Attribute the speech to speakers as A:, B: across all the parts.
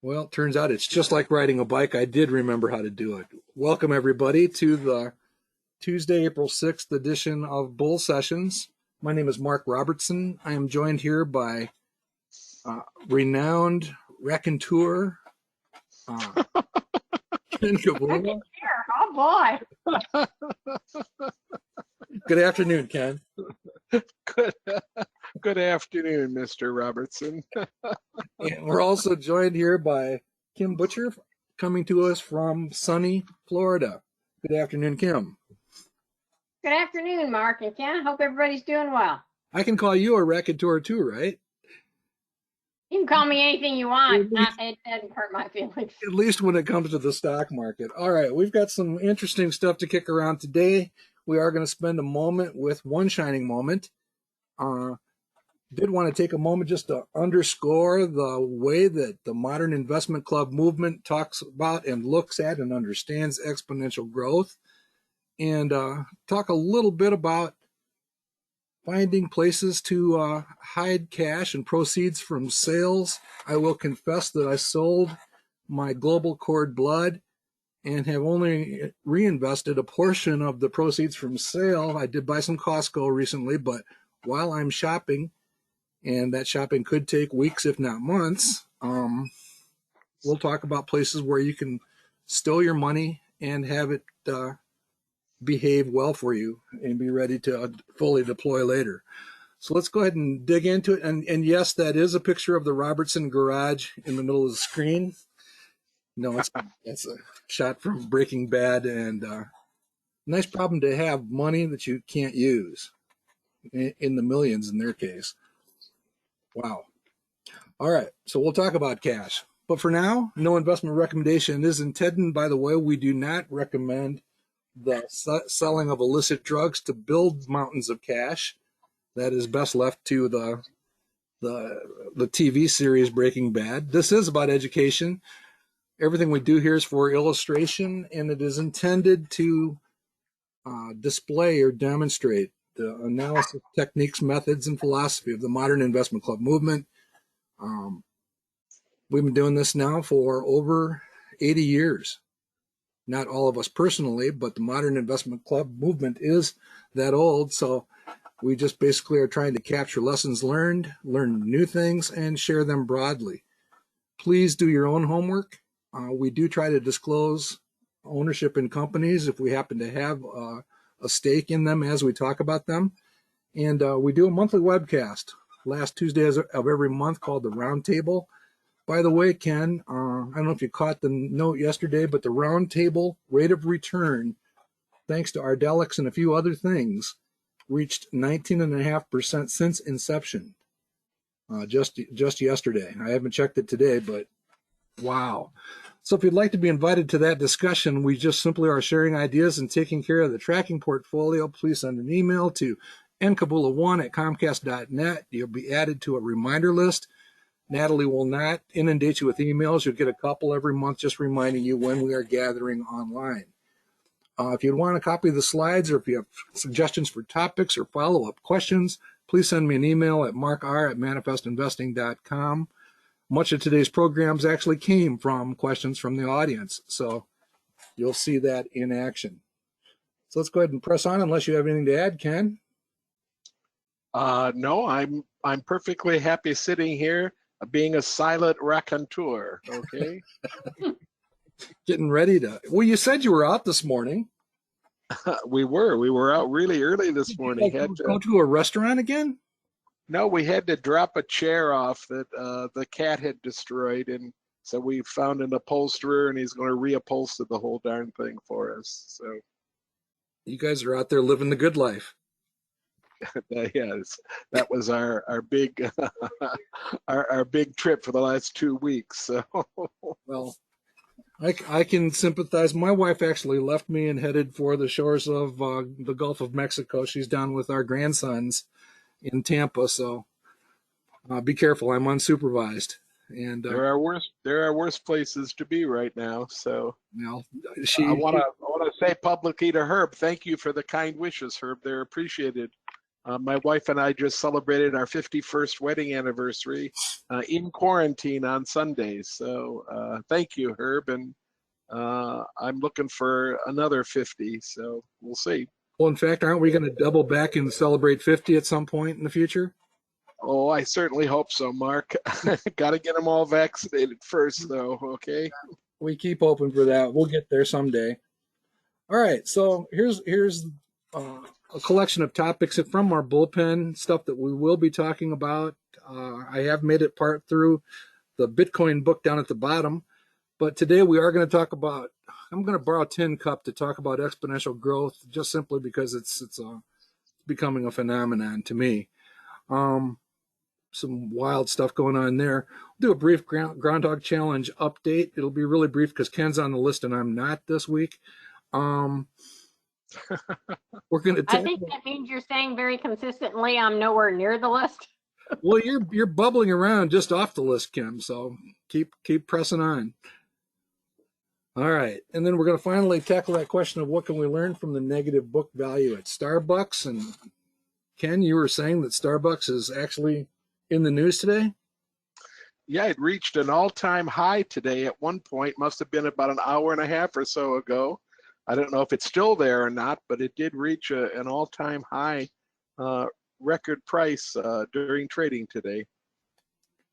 A: Well, it turns out it's just like riding a bike. I did remember how to do it. Welcome, everybody, to the Tuesday, April 6th edition of Bull Sessions. My name is Mark Robertson. I am joined here by renowned raconteur, Ken Kabula.
B: Oh, boy.
A: Good afternoon, Ken.
C: Good afternoon, Mr. Robertson.
A: And we're also joined here by Kim Butcher, coming to us from sunny Florida. Good afternoon, Kim.
B: Good afternoon, Mark and Ken. Hope everybody's doing well.
A: I can call you a raconteur too, right?
B: You can call me anything you want. It doesn't hurt my feelings.
A: At least when it comes to the stock market. All right, we've got some interesting stuff to kick around today. We are going to spend a moment with one shining moment. Did want to take a moment just to underscore the way that the modern investment club movement talks about and looks at and understands exponential growth, and talk a little bit about finding places to hide cash and proceeds from sales. I will confess that I sold my global cord blood and have only reinvested a portion of the proceeds from sale. I did buy some Costco recently, but while I'm shopping, and that shopping could take weeks, if not months, we'll talk about places where you can stow your money and have it behave well for you and be ready to fully deploy later. So let's go ahead and dig into it. And yes, that is a picture of the Robertson garage in the middle of the screen. No, it's a shot from Breaking Bad, and nice problem to have, money that you can't use, in the millions in their case. Wow. All right, so we'll talk about cash. But for now, no investment recommendation is intended. By the way, we do not recommend the selling of illicit drugs to build mountains of cash. That is best left to the TV series Breaking Bad. This is about education. Everything we do here is for illustration, and it is intended to display or demonstrate the analysis techniques, methods, and philosophy of the modern investment club movement. We've been doing this now for over 80 years. Not all of us personally, but the modern investment club movement is that old. So we just basically are trying to capture lessons learned, learn new things, and share them broadly. Please do your own homework. We do try to disclose ownership in companies if we happen to have a stake in them as we talk about them. And we do a monthly webcast last Tuesday of every month called the Roundtable. By the way, Ken, I don't know if you caught the note yesterday, but the Roundtable rate of return, thanks to Ardelyx and a few other things, reached 19.5% since inception, just yesterday. I haven't checked it today, but wow. So if you'd like to be invited to that discussion, we just simply are sharing ideas and taking care of the tracking portfolio. Please send an email to nkabula1@comcast.net. You'll be added to a reminder list. Natalie will not inundate you with emails. You'll get a couple every month just reminding you when we are gathering online. If you want a copy of the slides, or if you have suggestions for topics or follow-up questions, please send me an email at markr@manifestinvesting.com. Much of today's programs actually came from questions from the audience, so you'll see that in action. So let's go ahead and press on, unless you have anything to add, Ken.
C: No, I'm perfectly happy sitting here, being a silent raconteur. Okay.
A: Getting ready to. Well, you said you were out this morning.
C: We were out really early this morning.
A: Go to a restaurant again?
C: No, we had to drop a chair off that the cat had destroyed, and so we found an upholsterer, and he's going to reupholster the whole darn thing for us. So
A: you guys are out there living the good life.
C: Yes, that was our big our big trip for the last 2 weeks. So
A: well, I can sympathize. My wife actually left me and headed for the shores of the Gulf of Mexico. She's down with our grandsons in Tampa, so be careful. I'm unsupervised, and
C: there are worse places to be right now. So
A: well,
C: I want to say publicly to Herb, thank you for the kind wishes, Herb. They're appreciated. My wife and I just celebrated our 51st wedding anniversary in quarantine on Sundays. So thank you, Herb. And I'm looking for another 50. So we'll see.
A: Well, in fact, aren't we going to double back and celebrate 50 at some point in the future?
C: Oh, I certainly hope so, Mark. Got to get them all vaccinated first, though, okay?
A: We keep hoping for that. We'll get there someday. All right, so here's a collection of topics from our bullpen, stuff that we will be talking about. I have made it part through the Bitcoin book down at the bottom, but today we are going to talk about, I'm going to borrow Tin Cup to talk about exponential growth, just simply because it's becoming a phenomenon to me. Some wild stuff going on there. We'll do a brief Groundhog Challenge update. It'll be really brief because Ken's on the list and I'm not this week. We're going to
B: I think that means you're saying very consistently I'm nowhere near the list.
A: Well, you're bubbling around just off the list, Kim, so keep pressing on. All right, and then we're going to finally tackle that question of what can we learn from the negative book value at Starbucks. And Ken, you were saying that Starbucks is actually in the news today?
C: Yeah, it reached an all-time high today at one point. Must have been about an hour and a half or so ago. I don't know if it's still there or not, but it did reach an all-time high record price during trading today.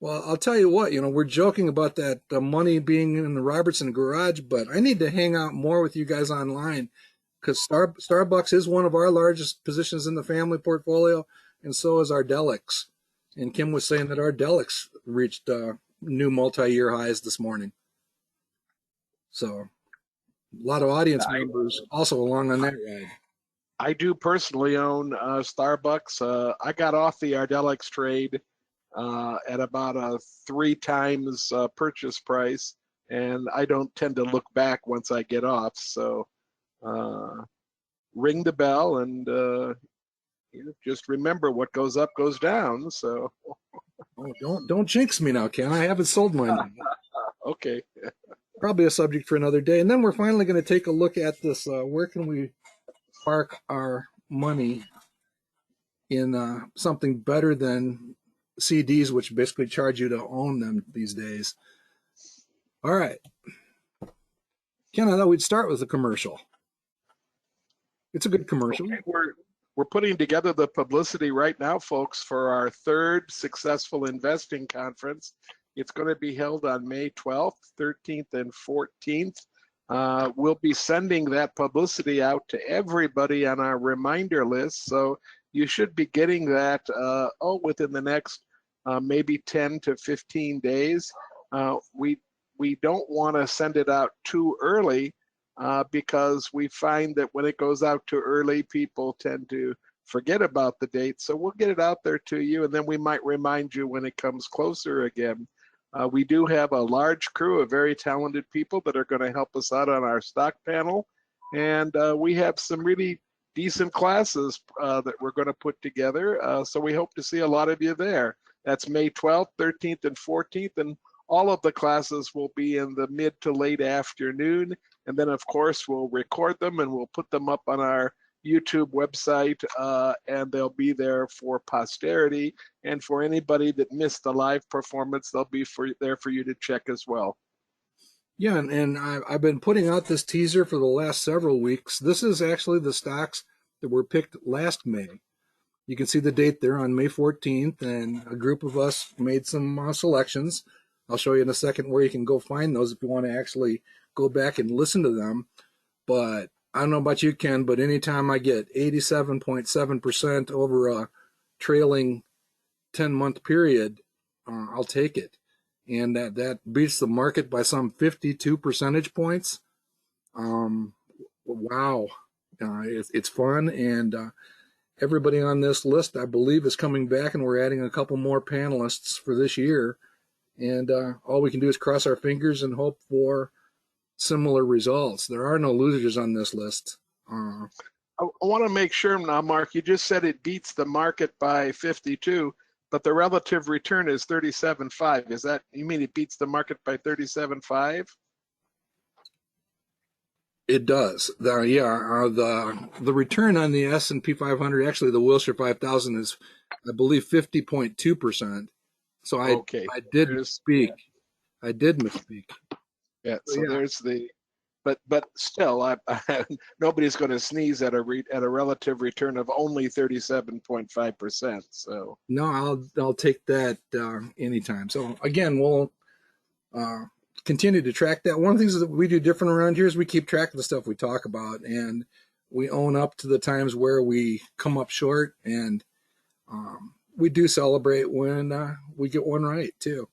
A: Well, I'll tell you what, we're joking about that money being in the Robertson garage, but I need to hang out more with you guys online because Starbucks is one of our largest positions in the family portfolio, and so is Ardelyx. And Kim was saying that Ardelyx reached new multi-year highs this morning. So a lot of audience members also along on that ride.
C: I do personally own Starbucks. I got off the Ardelyx trade at about a 3 times purchase price, and I don't tend to look back once I get off. So ring the bell and just remember what goes up goes down. So
A: don't jinx me now, Ken. I haven't sold mine.
C: Okay.
A: Probably a subject for another day. And then we're finally going to take a look at this. Where can we park our money in something better than CDs, which basically charge you to own them these days? All right. Ken, I thought we'd start with a commercial. It's a good commercial.
C: Okay, we're putting together the publicity right now, folks, for our 3rd successful investing conference. It's going to be held on May 12th, 13th, and 14th. We'll be sending that publicity out to everybody on our reminder list. So you should be getting that within the next maybe 10 to 15 days. We don't want to send it out too early because we find that when it goes out too early, people tend to forget about the date. So we'll get it out there to you, and then we might remind you when it comes closer again. We do have a large crew of very talented people that are going to help us out on our stock panel, and we have some really decent classes that we're going to put together. So we hope to see a lot of you there. That's May 12th, 13th, and 14th, and all of the classes will be in the mid to late afternoon. And then, of course, we'll record them and we'll put them up on our YouTube website, and they'll be there for posterity. And for anybody that missed the live performance, they'll be there for you to check as well.
A: Yeah, and I've been putting out this teaser for the last several weeks. This is actually the stocks that were picked last May. You can see the date there on May 14th, and a group of us made some selections. I'll show you in a second where you can go find those if you want to actually go back and listen to them. But I don't know about you, Ken, but anytime I get 87.7% over a trailing 10-month period, I'll take it. And that beats the market by some 52 percentage points. Wow. It's fun, and everybody on this list, I believe, is coming back, and we're adding a couple more panelists for this year. And all we can do is cross our fingers and hope for similar results. There are no losers on this list.
C: I want to make sure now, Mark, you just said it beats the market by 52, but the relative return is 37.5. Is that, you mean it beats the market by 37.5?
A: It does. The return on the S&P 500, actually the Wilshire 5000 is, I believe, 50.2%. So
C: Okay.
A: I did misspeak. I did misspeak.
C: Yeah.
A: So
C: So
A: yeah,
C: there's the, but still, nobody's going to sneeze at a relative return of only 37.5%. So
A: no, I'll take that anytime. So again, we'll uh, continue to track that. One of the things that we do different around here is we keep track of the stuff we talk about, and we own up to the times where we come up short, and we do celebrate when we get one right too.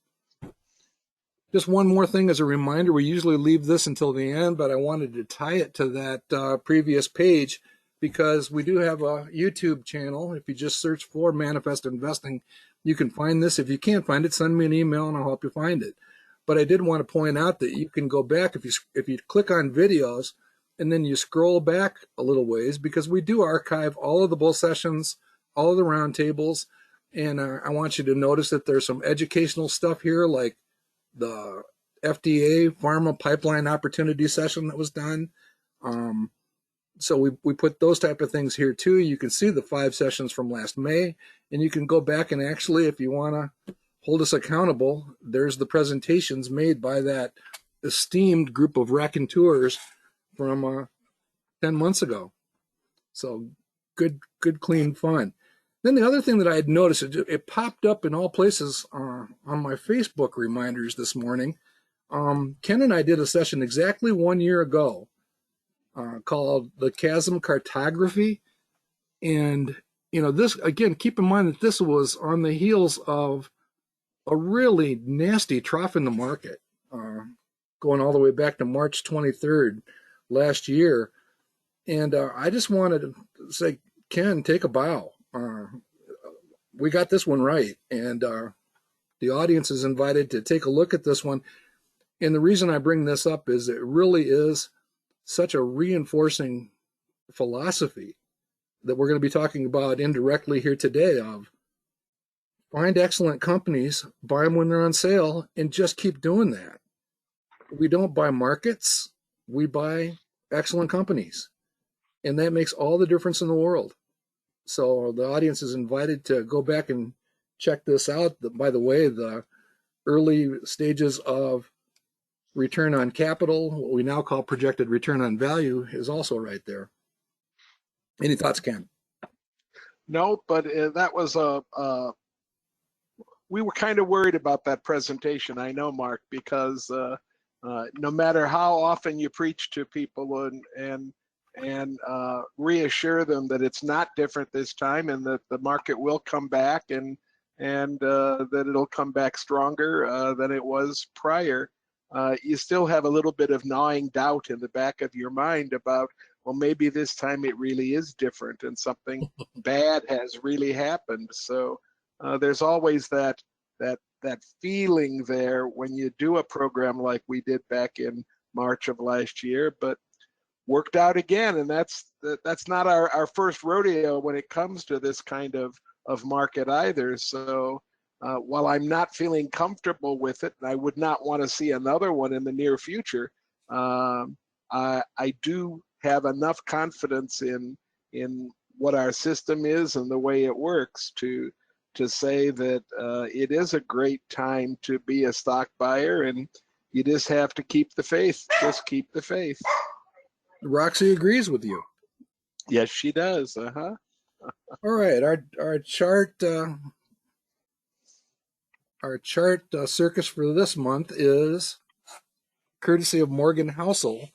A: Just one more thing as a reminder, we usually leave this until the end, but I wanted to tie it to that previous page because we do have a YouTube channel. If you just search for Manifest Investing, you can find this. If you can't find it, send me an email and I'll help you find it. But I did want to point out that you can go back if you click on videos and then you scroll back a little ways, because we do archive all of the bull sessions, all of the roundtables, and I want you to notice that there's some educational stuff here, like the FDA pharma pipeline opportunity session that was done. So we put those type of things here too. You can see the 5 sessions from last May, and you can go back and actually, if you want to hold us accountable, there's the presentations made by that esteemed group of raconteurs from 10 months ago. So good, clean fun. Then the other thing that I had noticed, it popped up in all places on my Facebook reminders this morning. Ken and I did a session exactly 1 year ago called the Chasm Cartography. And, this, again, keep in mind that this was on the heels of a really nasty trough in the market, going all the way back to March 23rd last year. And I just wanted to say, Ken, take a bow. We got this one right. And the audience is invited to take a look at this one. And the reason I bring this up is it really is such a reinforcing philosophy that we're going to be talking about indirectly here today of find excellent companies, buy them when they're on sale, and just keep doing that. We don't buy markets, we buy excellent companies. And that makes all the difference in the world. So the audience is invited to go back and check this out. By the way, the early stages of return on capital, what we now call projected return on value, is also right there. Any thoughts, Ken?
C: no, but that was we were kind of worried about that presentation. I know, Mark, because no matter how often you preach to people and reassure them that it's not different this time and that the market will come back and that it'll come back stronger than it was prior, you still have a little bit of gnawing doubt in the back of your mind about, well, maybe this time it really is different and something bad has really happened. So there's always that feeling there when you do a program like we did back in March of last year, but worked out again. And that's not our first rodeo when it comes to this kind of market either. So while I'm not feeling comfortable with it, and I would not want to see another one in the near future, I do have enough confidence in what our system is and the way it works to say that it is a great time to be a stock buyer, and you just have to keep the faith. Just keep the faith.
A: Roxy agrees with you.
C: Yes, she does.
A: All right, our chart circus for this month is courtesy of Morgan Housel.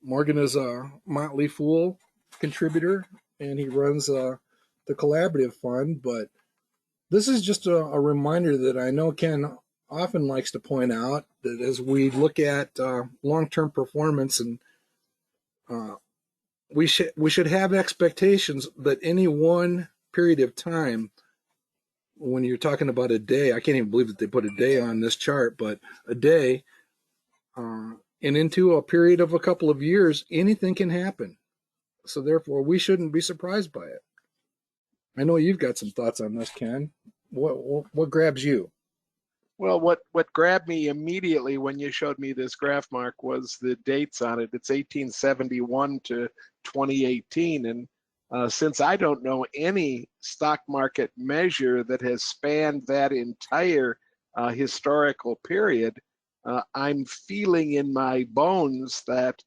A: Morgan is a Motley Fool contributor, and he runs the collaborative fund. But this is just a reminder that I know Ken often likes to point out, that as we look at long-term performance, and we should have expectations that any one period of time, when you're talking about a day, I can't even believe that they put a day on this chart, but a day, and into a period of a couple of years, anything can happen. So therefore, we shouldn't be surprised by it. I know you've got some thoughts on this, Ken. What grabs you?
C: Well, what grabbed me immediately when you showed me this graph, Mark, was the dates on it. It's 1871 to 2018, and since I don't know any stock market measure that has spanned that entire historical period, I'm feeling in my bones that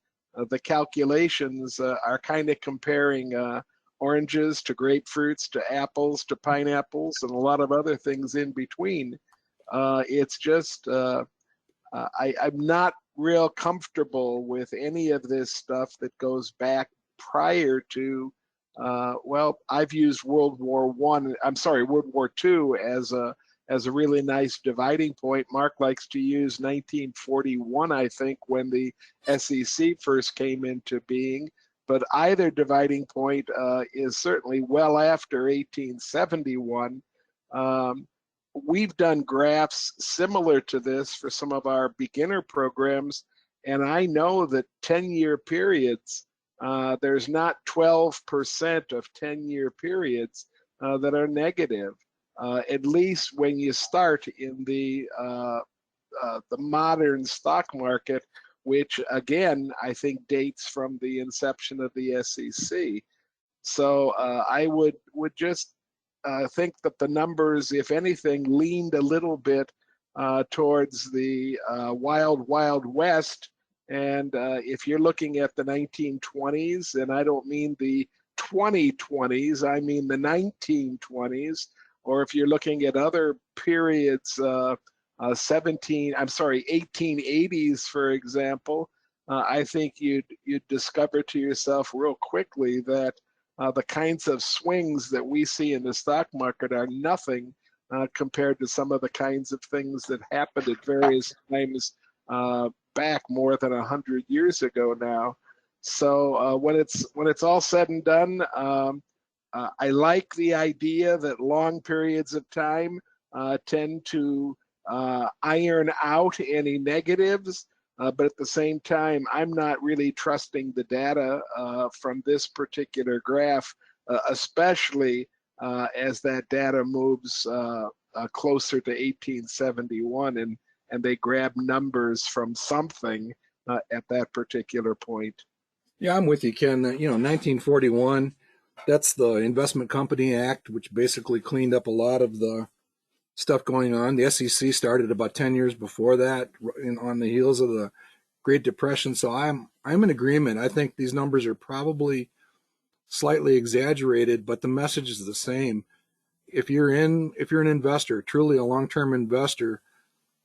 C: the calculations are kind of comparing oranges to grapefruits to apples to pineapples and a lot of other things in between. It's just I'm not real comfortable with any of this stuff that goes back prior to well, I've used World War II as a really nice dividing point. Mark likes to use 1941, I think, when the SEC first came into being. But either dividing point is certainly well after 1871. We've done graphs similar to this for some of our beginner programs, and I know that 10-year periods, there's not 12% of 10-year periods that are negative, at least when you start in the modern stock market, which again, I think dates from the inception of the SEC. So I would just think that the numbers, if anything, leaned a little bit towards the wild, wild west. And if you're looking at the 1920s, and I don't mean the 2020s, I mean the 1920s, or if you're looking at other periods, 1880s, for example, I think you'd discover to yourself real quickly that the kinds of swings that we see in the stock market are nothing compared to some of the kinds of things that happened at various times back more than 100 years ago now. So when it's all said and done, I like the idea that long periods of time tend to iron out any negatives. But at the same time, I'm not really trusting the data from this particular graph, especially as that data moves closer to 1871 and they grab numbers from something at that particular point.
A: Yeah, I'm with you, Ken. 1941, that's the Investment Company Act, which basically cleaned up a lot of the stuff going on. The SEC started about 10 years before that, on the heels of the Great Depression. So I'm in agreement. I think these numbers are probably slightly exaggerated, but the message is the same. If you're an investor, truly a long-term investor,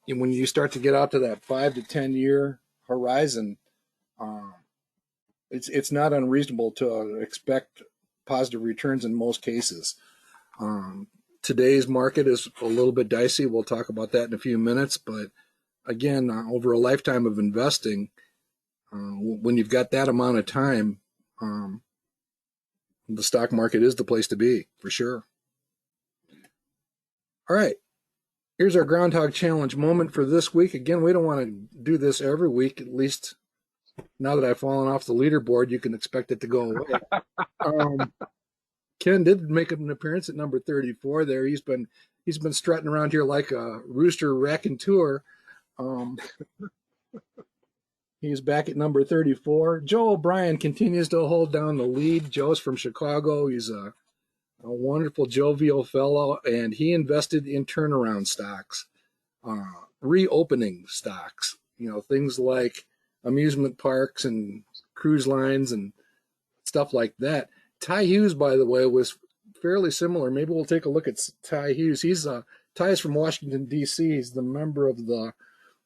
A: and when you start to get out to that 5 to 10 year horizon, it's not unreasonable to expect positive returns in most cases. Today's market is a little bit dicey. We'll talk about that in a few minutes. But again, over a lifetime of investing, when you've got that amount of time, the stock market is the place to be, for sure. All right. Here's our Groundhog Challenge moment for this week. Again, we don't want to do this every week. At least now that I've fallen off the leaderboard, you can expect it to go away. Ken did make an appearance at number 34 there. He's been strutting around here like a rooster raconteur. He's back at number 34. Joe O'Brien continues to hold down the lead. Joe's from Chicago. He's a wonderful, jovial fellow, and he invested in turnaround stocks, reopening stocks, things like amusement parks and cruise lines and stuff like that. Ty Hughes, by the way, was fairly similar. Maybe we'll take a look at Ty Hughes. Ty's from Washington, D.C. He's the member of the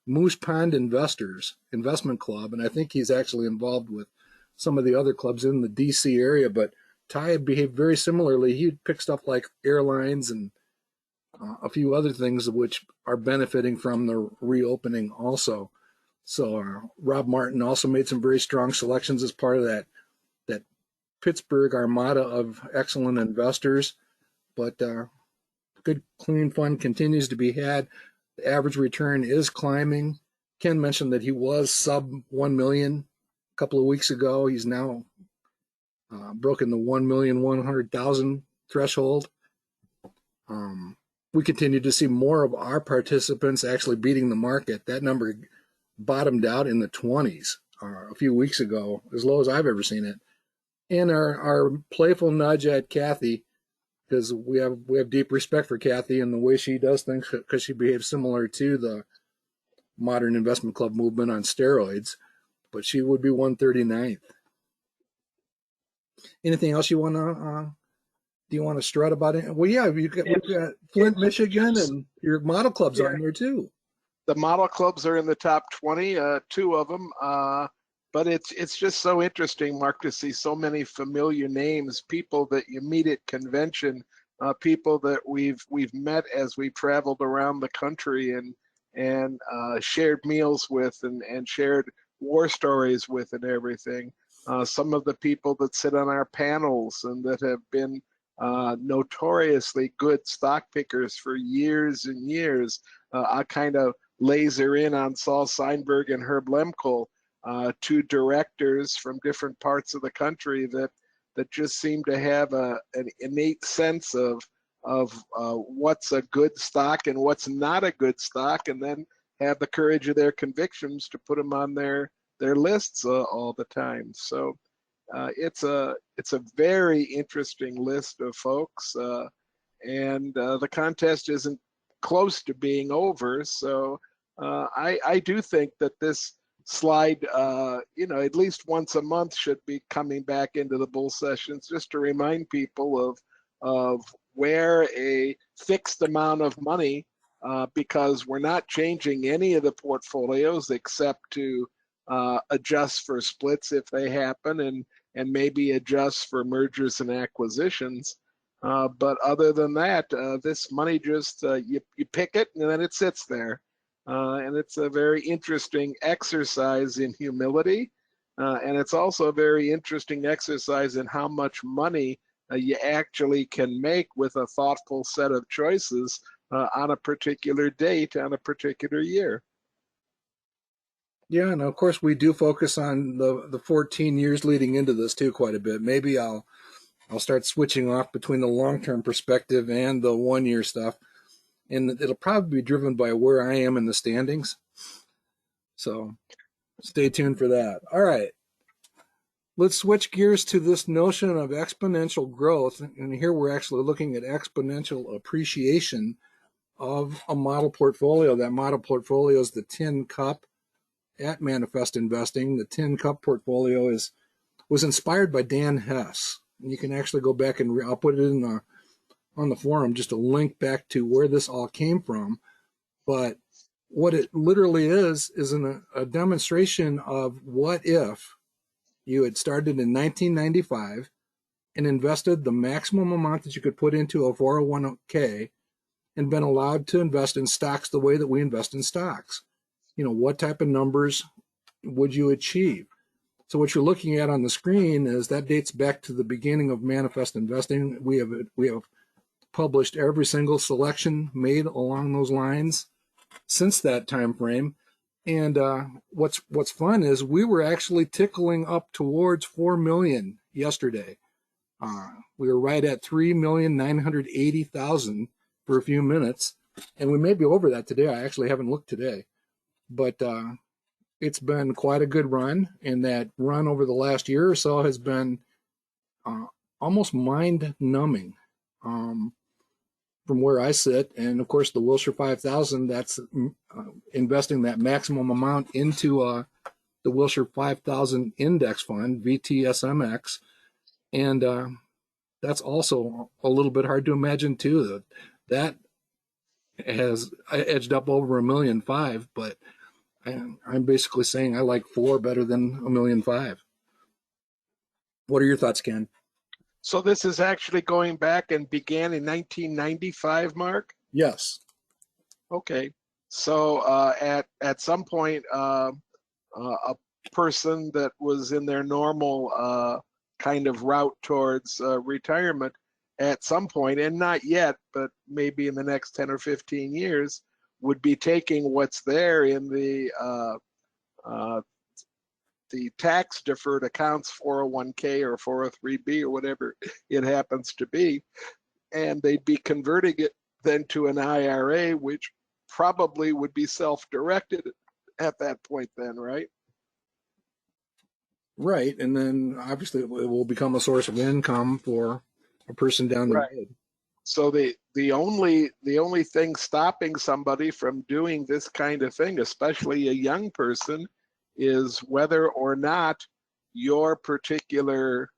A: Moose Pond Investors Investment Club, and I think he's actually involved with some of the other clubs in the D.C. area. But Ty behaved very similarly. He'd pick stuff like airlines and a few other things which are benefiting from the reopening also. So Rob Martin also made some very strong selections as part of that Pittsburgh armada of excellent investors, but good clean fund continues to be had. The average return is climbing. Ken mentioned that he was sub 1 million a couple of weeks ago. He's now broken the 1,100,000 threshold. we continue to see more of our participants actually beating the market. That number bottomed out in the 20s a few weeks ago, as low as I've ever seen it. And our playful nudge at Kathy, because we have deep respect for Kathy and the way she does things, because she behaves similar to the modern investment club movement on steroids, but she would be 139th. Anything else you want to do you want to strut about it? Well, yeah, we've got Flint, Michigan, and your model clubs on there too.
C: The model clubs are in the top 20, two of them. But it's just so interesting, Mark, to see so many familiar names, people that you meet at convention, people that we've met as we traveled around the country and shared meals with and shared war stories with and everything. Some of the people that sit on our panels and that have been notoriously good stock pickers for years and years. I kind of laser in on Saul Seinberg and Herb Lemkel, two directors from different parts of the country that just seem to have an innate sense of what's a good stock and what's not a good stock, and then have the courage of their convictions to put them on their lists all the time. So it's a very interesting list of folks, and the contest isn't close to being over. So I do think that this slide, at least once a month should be coming back into the bull sessions, just to remind people of where a fixed amount of money, because we're not changing any of the portfolios except to adjust for splits if they happen, and maybe adjust for mergers and acquisitions. But other than that, this money just, you pick it and then it sits there. And it's a very interesting exercise in humility. And it's also a very interesting exercise in how much money you actually can make with a thoughtful set of choices on a particular date, on a particular year.
A: Yeah, and of course we do focus on the 14 years leading into this too quite a bit. Maybe I'll start switching off between the long-term perspective and the one-year stuff. And it'll probably be driven by where I am in the standings. So stay tuned for that. All right. Let's switch gears to this notion of exponential growth. And here we're actually looking at exponential appreciation of a model portfolio. That model portfolio is the Tin Cup at Manifest Investing. The Tin Cup portfolio was inspired by Dan Hess. And you can actually go back and I'll put it in on the forum, just a link back to where this all came from. But what it literally is a demonstration of what if you had started in 1995 and invested the maximum amount that you could put into a 401k and been allowed to invest in stocks the way that we invest in stocks. What type of numbers would you achieve? So what you're looking at on the screen is that dates back to the beginning of Manifest Investing. We have published every single selection made along those lines since that time frame. And what's fun is we were actually tickling up towards 4 million yesterday. We were right at 3,980,000 for a few minutes, and we may be over that today. I actually haven't looked today, but it's been quite a good run, and that run over the last year or so has been almost mind-numbing. From where I sit, and of course the Wilshire 5000, that's investing that maximum amount into the Wilshire 5000 index fund, VTSMX, and that's also a little bit hard to imagine too. That has edged up over 1.5 million, but I'm basically saying I like 4 better than 1.5 million. What are your thoughts, Ken?
C: So this is actually going back and began in 1995, Mark?
A: Yes.
C: Okay. So at some point, a person that was in their normal kind of route towards retirement at some point, and not yet, but maybe in the next 10 or 15 years, would be taking what's there in the tax deferred accounts, 401k or 403b or whatever it happens to be, and they'd be converting it than to an IRA, which probably would be self-directed at that point then, right?
A: Right. And then obviously it will become a source of income for a person down the
C: Right.
A: road.
C: So the only thing stopping somebody from doing this kind of thing, especially a young person, is whether or not your particular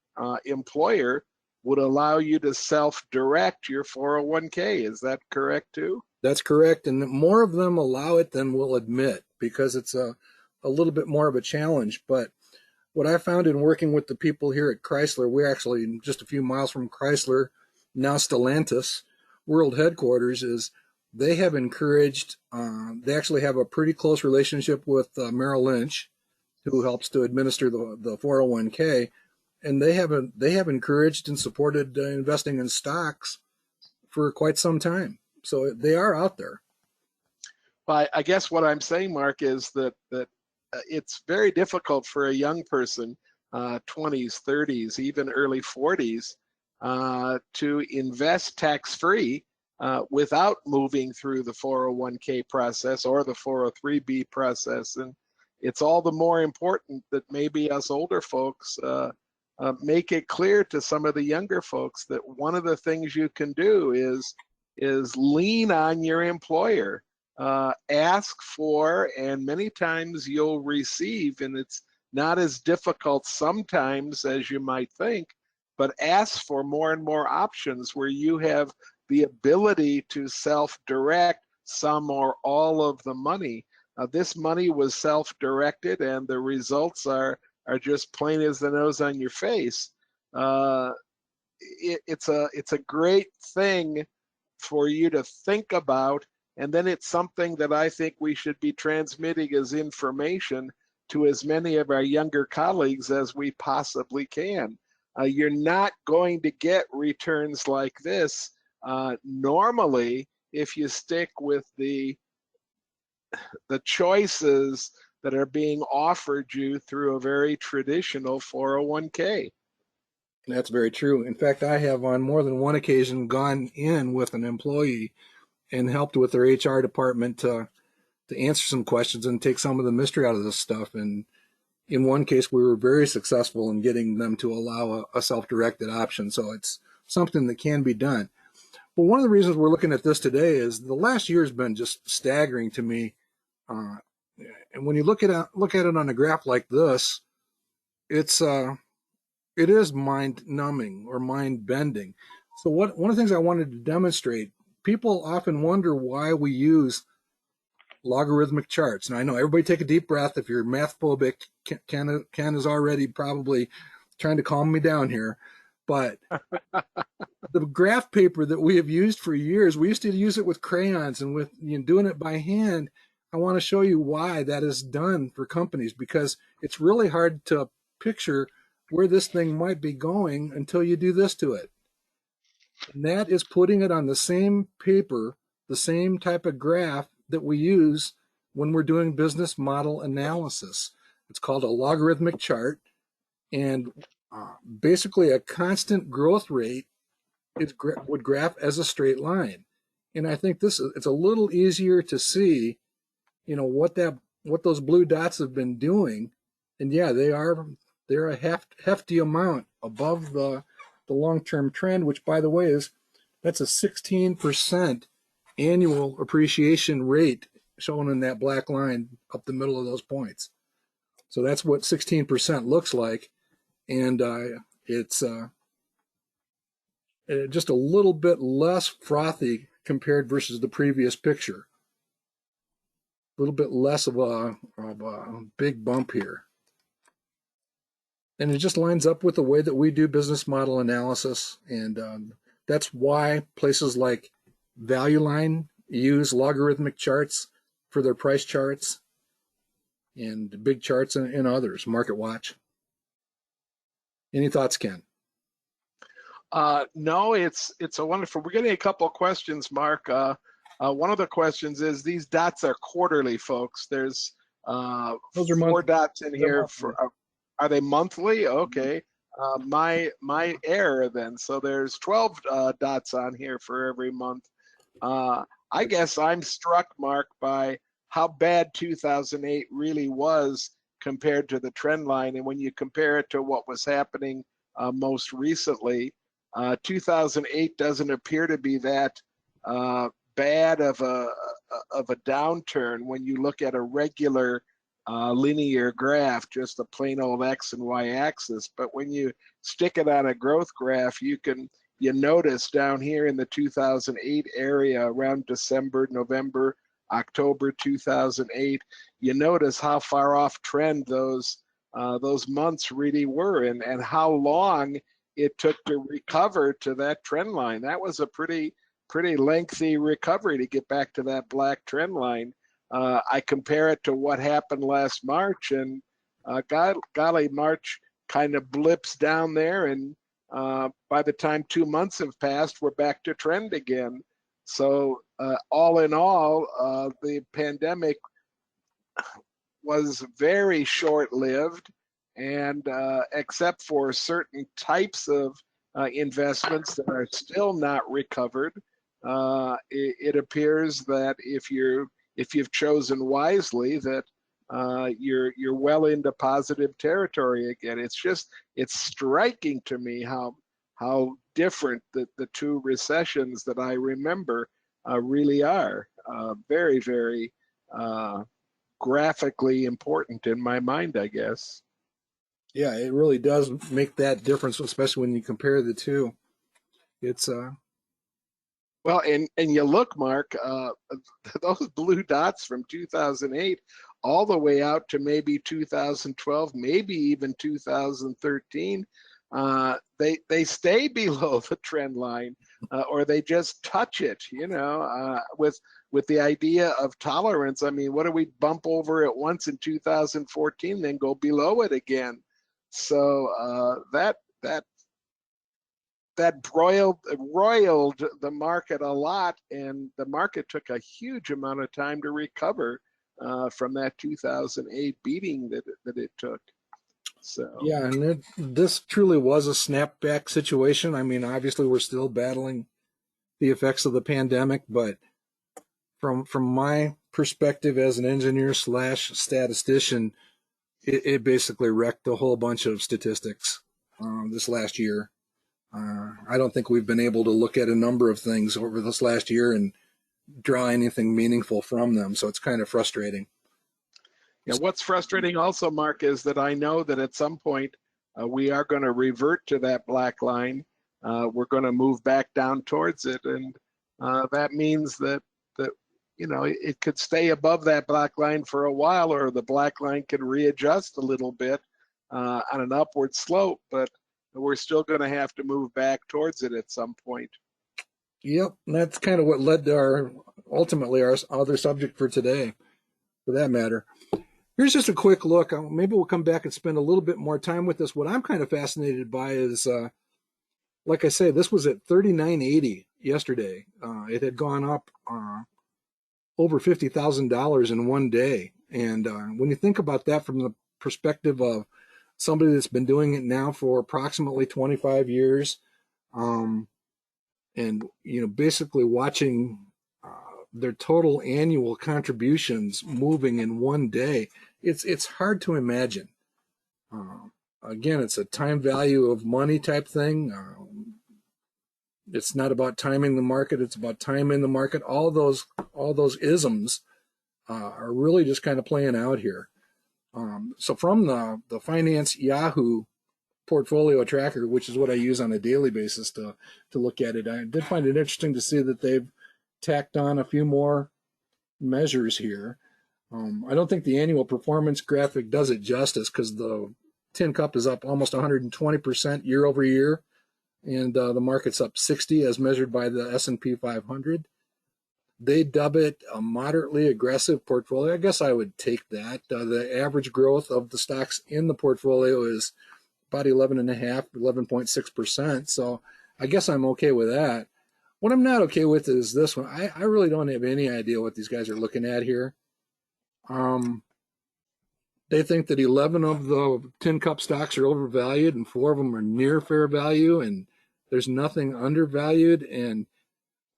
C: employer would allow you to self-direct your 401k. Is that correct too?
A: That's correct. And more of them allow it than will admit because it's a little bit more of a challenge. But what I found in working with the people here at Chrysler, we're actually just a few miles from Chrysler, now Stellantis world headquarters, is they have encouraged, they actually have a pretty close relationship with Merrill Lynch, who helps to administer the 401k. And they have encouraged and supported investing in stocks for quite some time. So they are out there.
C: Well, I guess what I'm saying, Mark, is that it's very difficult for a young person, 20s, 30s, even early 40s, to invest tax-free without moving through the 401k process or the 403b process. And it's all the more important that maybe us older folks make it clear to some of the younger folks that one of the things you can do is lean on your employer. Ask for, and many times you'll receive, and it's not as difficult sometimes as you might think, but ask for more and more options where you have the ability to self-direct some or all of the money. This money was self-directed, and the results are just plain as the nose on your face. It's a great thing for you to think about. And then it's something that I think we should be transmitting as information to as many of our younger colleagues as we possibly can. You're not going to get returns like this normally if you stick with the choices that are being offered you through a very traditional 401k.
A: That's very true. In fact, I have on more than one occasion gone in with an employee and helped with their HR department to answer some questions and take some of the mystery out of this stuff. And in one case, we were very successful in getting them to allow a self-directed option. So it's something that can be done. But one of the reasons we're looking at this today is the last year has been just staggering to me. And when you look at it on a graph like this, it is mind numbing or mind bending. So one of the things I wanted to demonstrate, people often wonder why we use logarithmic charts. And I know everybody take a deep breath. If you're math phobic, Ken is already probably trying to calm me down here. But the graph paper that we have used for years, we used to use it with crayons and with doing it by hand. I want to show you why that is done for companies, because it's really hard to picture where this thing might be going until you do this to it. And that is putting it on the same paper, the same type of graph that we use when we're doing business model analysis. It's called a logarithmic chart, and basically a constant growth rate would graph as a straight line. And I think it's a little easier to see, what those blue dots have been doing. And yeah, they're a hefty amount above the long-term trend, which, by the way, that's a 16% annual appreciation rate shown in that black line up the middle of those points. So that's what 16% looks like. And it's just a little bit less frothy compared versus the previous picture. A little bit less of a big bump here. And it just lines up with the way that we do business model analysis. And that's why places like Value Line use logarithmic charts for their price charts, and big charts and others, Market Watch. Any thoughts, Ken?
C: No, it's a wonderful. We're getting a couple of questions, Mark. One of the questions is, these dots are quarterly, folks. There's
A: Those are
C: 4
A: monthly.
C: dots in here.
A: Monthly.
C: Are they monthly? Okay. My error then. So there's 12 dots on here for every month. I guess I'm struck, Mark, by how bad 2008 really was compared to the trend line. And when you compare it to what was happening most recently, 2008 doesn't appear to be that bad of a downturn when you look at a regular linear graph, just a plain old X and Y axis. But when you stick it on a growth graph, you notice down here in the 2008 area around December, November, October 2008, you notice how far off trend those months really were, and how long it took to recover to that trend line. That was a pretty lengthy recovery to get back to that black trend line. I compare it to what happened last March, and golly, March kind of blips down there, and by the time 2 months have passed, we're back to trend again. So all in all, the pandemic was very short-lived, and except for certain types of investments that are still not recovered, it appears that if you've chosen wisely, that you're well into positive territory again. It's striking to me how different the two recessions that I remember really are. Very, very graphically important in my mind, I guess.
A: Yeah, it really does make that difference, especially when you compare the two. It's
C: Well, and you look, Mark, those blue dots from 2008 all the way out to maybe 2012, maybe even 2013, they stay below the trend line, or they just touch it, with the idea of tolerance. I mean, what do we bump over at once in 2014, then go below it again? So that roiled the market a lot, and the market took a huge amount of time to recover from that 2008 beating that it took. So
A: yeah, and this truly was a snapback situation. I mean, obviously we're still battling the effects of the pandemic, but from my perspective as an engineer slash statistician, it basically wrecked a whole bunch of statistics this last year. I don't think we've been able to look at a number of things over this last year and draw anything meaningful from them. So it's kind of frustrating.
C: yeah, what's frustrating also, Mark, is that I know that at some point we are going to revert to that black line. We're going to move back down towards it, and that means that it could stay above that black line for a while, or the black line can readjust a little bit on an upward slope, but we're still going to have to move back towards it at some point.
A: Yep, and that's kind of what led to ultimately our other subject for today, for that matter. Here's just a quick look. Maybe we'll come back and spend a little bit more time with this. What I'm kind of fascinated by is, like I say, this was at 39.80 yesterday. It had gone up over $50,000 in one day. And when you think about that from the perspective of somebody that's been doing it now for approximately 25 years, and basically watching their total annual contributions moving in one day, it's hard to imagine. Again, it's a time value of money type thing. It's not about timing the market; it's about timing the market. All those isms are really just kind of playing out here. So from the Finance Yahoo portfolio tracker, which is what I use on a daily basis to look at it, I did find it interesting to see that they've tacked on a few more measures here. I don't think the annual performance graphic does it justice, because the tin cup is up almost 120% year over year, and the market's up 60 as measured by the S&P 500. They dub it a moderately aggressive portfolio. I guess I would take that. The average growth of the stocks in the portfolio is about 11.6%. So I guess I'm okay with that. What I'm not okay with is this one. I really don't have any idea what these guys are looking at here. They think that 11 of the tin cup stocks are overvalued and 4 of them are near fair value, and there's nothing undervalued. And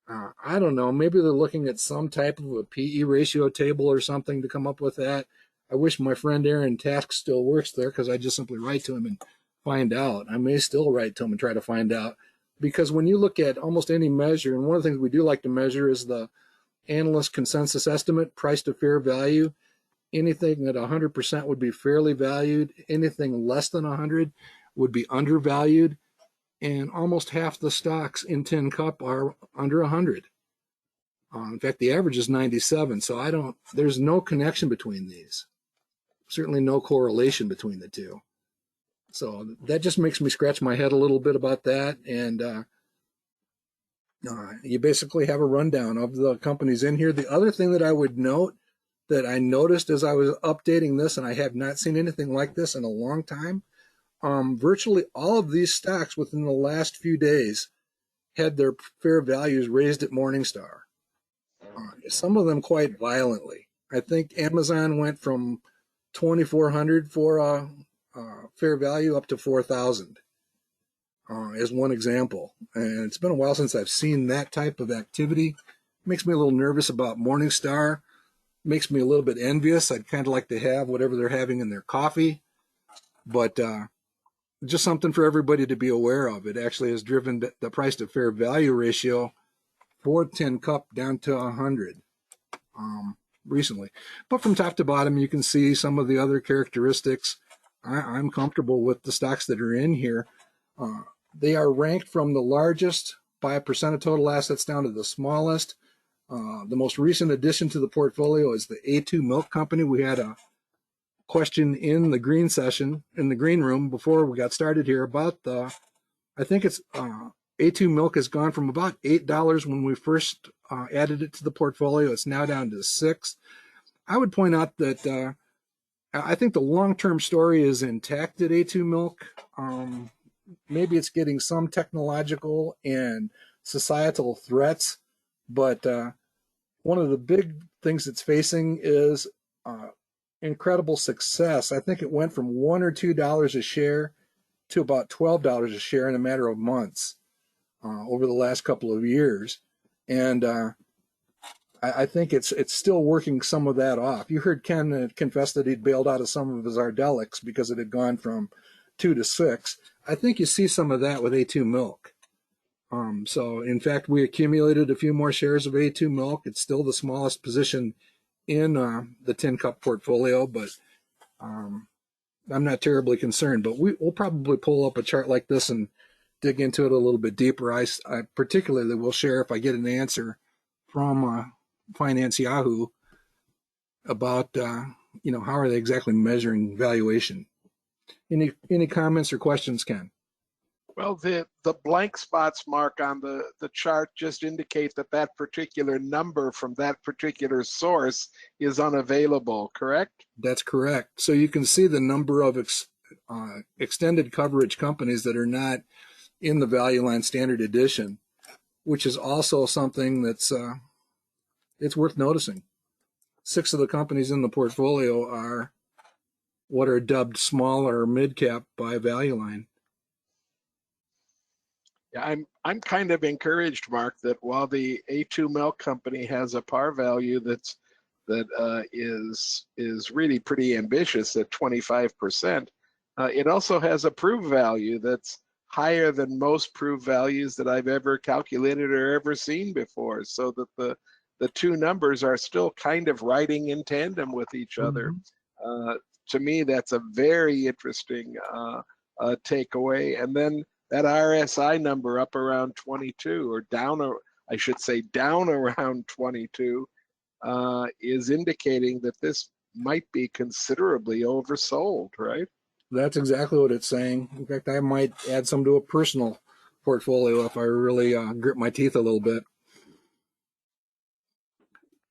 A: I don't know. Maybe they're looking at some type of a PE ratio table or something to come up with that. I wish my friend Aaron Task still works there, because I just simply write to him and find out. I may still write to him and try to find out. Because when you look at almost any measure, and one of the things we do like to measure is the analyst consensus estimate, price to fair value. Anything at 100% would be fairly valued. Anything less than 100 would be undervalued. And almost half the stocks in Tin Cup are under 100. In fact, the average is 97. So there's no connection between these. Certainly no correlation between the two. So that just makes me scratch my head a little bit about that. And you basically have a rundown of the companies in here. The other thing that I would note that I noticed as I was updating this, and I have not seen anything like this in a long time, virtually all of these stocks within the last few days had their fair values raised at Morningstar. Some of them quite violently. I think Amazon went from 2,400 for fair value up to 4,000 as one example. And it's been a while since I've seen that type of activity. Makes me a little nervous about Morningstar. Makes me a little bit envious. I'd kind of like to have whatever they're having in their coffee. But just something for everybody to be aware of. It actually has driven the price to fair value ratio for Tin Cup down to 100 recently. But from top to bottom, you can see some of the other characteristics. I'm comfortable with the stocks that are in here. They are ranked from the largest by a percent of total assets down to the smallest. The most recent addition to the portfolio is the A2 Milk Company. We had a question in the green session, in the green room, before we got started here about I think it's A2 Milk has gone from about $8 when we first added it to the portfolio. It's now down to $6. I would point out that I think the long-term story is intact at A2 Milk. Maybe it's getting some technological and societal threats, but one of the big things it's facing is incredible success. I think it went from $1 or $2 a share to about $12 a share in a matter of months over the last couple of years. And I think it's still working some of that off. You heard Ken confess that he'd bailed out of some of his Ardelics because it had gone from 2 to 6. I think you see some of that with A2 Milk. So in fact, we accumulated a few more shares of A2 Milk. It's still the smallest position in the Tin Cup portfolio, but I'm not terribly concerned. But we'll probably pull up a chart like this and dig into it a little bit deeper. I particularly will share if I get an answer from Finance Yahoo about how are they exactly measuring valuation. Any comments or questions, Ken?
C: Well, the blank spots mark on the chart just indicate that particular number from that particular source is unavailable, correct?
A: That's correct. So you can see the number of extended coverage companies that are not in the Value Line Standard Edition, which is also something that's it's worth noticing. 6 of the companies in the portfolio are what are dubbed small or mid cap by Value Line.
C: Yeah, I'm kind of encouraged, Mark, that while the A2 Milk Company has a par value that is really pretty ambitious at 25%, it also has a proof value that's higher than most proof values that I've ever calculated or ever seen before. So that the two numbers are still kind of riding in tandem with each other. To me, that's a very interesting takeaway. And then that RSI number up around 22, or down, or I should say down around 22, is indicating that this might be considerably oversold, right?
A: That's exactly what it's saying. In fact, I might add some to a personal portfolio if I really grit my teeth a little bit.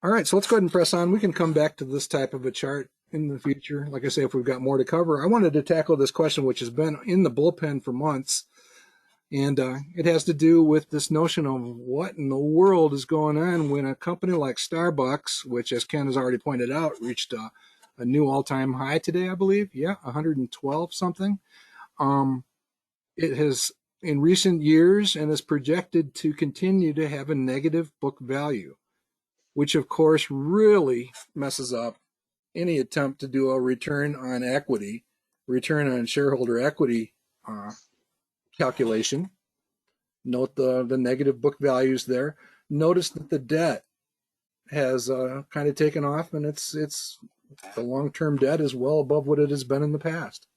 A: All right, so let's go ahead and press on. We can come back to this type of a chart in the future. Like I say, if we've got more to cover. I wanted to tackle this question, which has been in the bullpen for months. And it has to do with this notion of what in the world is going on when a company like Starbucks, which, as Ken has already pointed out, reached a new all-time high today, I believe. Yeah, 112 something. It has in recent years and is projected to continue to have a negative book value, which of course really messes up any attempt to do a return on equity, return on shareholder equity calculation. Note the negative book values there. Notice that the debt has kind of taken off, and it's the long-term debt is well above what it has been in the past.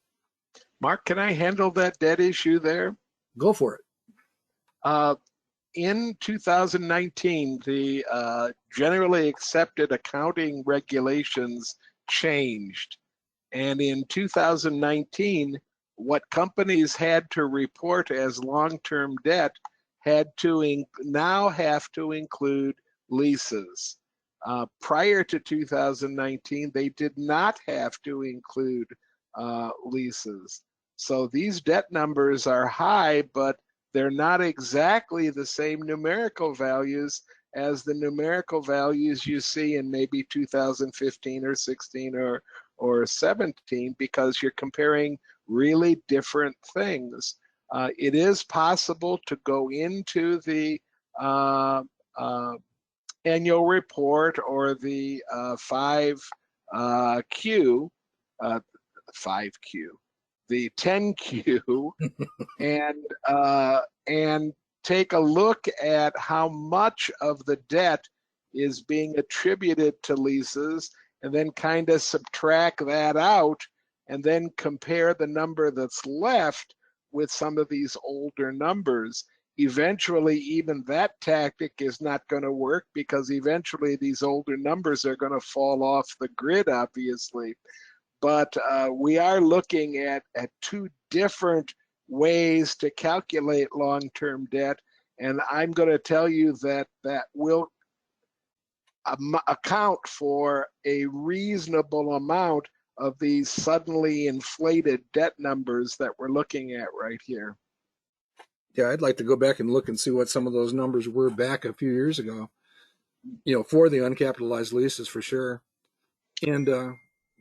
C: Mark, can I handle that debt issue there?
A: Go for it.
C: In 2019, the generally accepted accounting regulations changed. And in 2019, what companies had to report as long-term debt now have to include leases. Prior to 2019, they did not have to include leases. So these debt numbers are high, but they're not exactly the same numerical values as the numerical values you see in maybe 2015 or 16 or 17, because you're comparing really different things. It is possible to go into the annual report or the 5Q, the 10Q, and take a look at how much of the debt is being attributed to leases, and then kind of subtract that out, and then compare the number that's left with some of these older numbers. Eventually, even that tactic is not going to work, because eventually these older numbers are going to fall off the grid, obviously. But we are looking at two different ways to calculate long-term debt, and I'm going to tell you that will account for a reasonable amount of these suddenly inflated debt numbers that we're looking at right here.
A: Yeah, I'd like to go back and look and see what some of those numbers were back a few years ago, for the uncapitalized leases for sure. And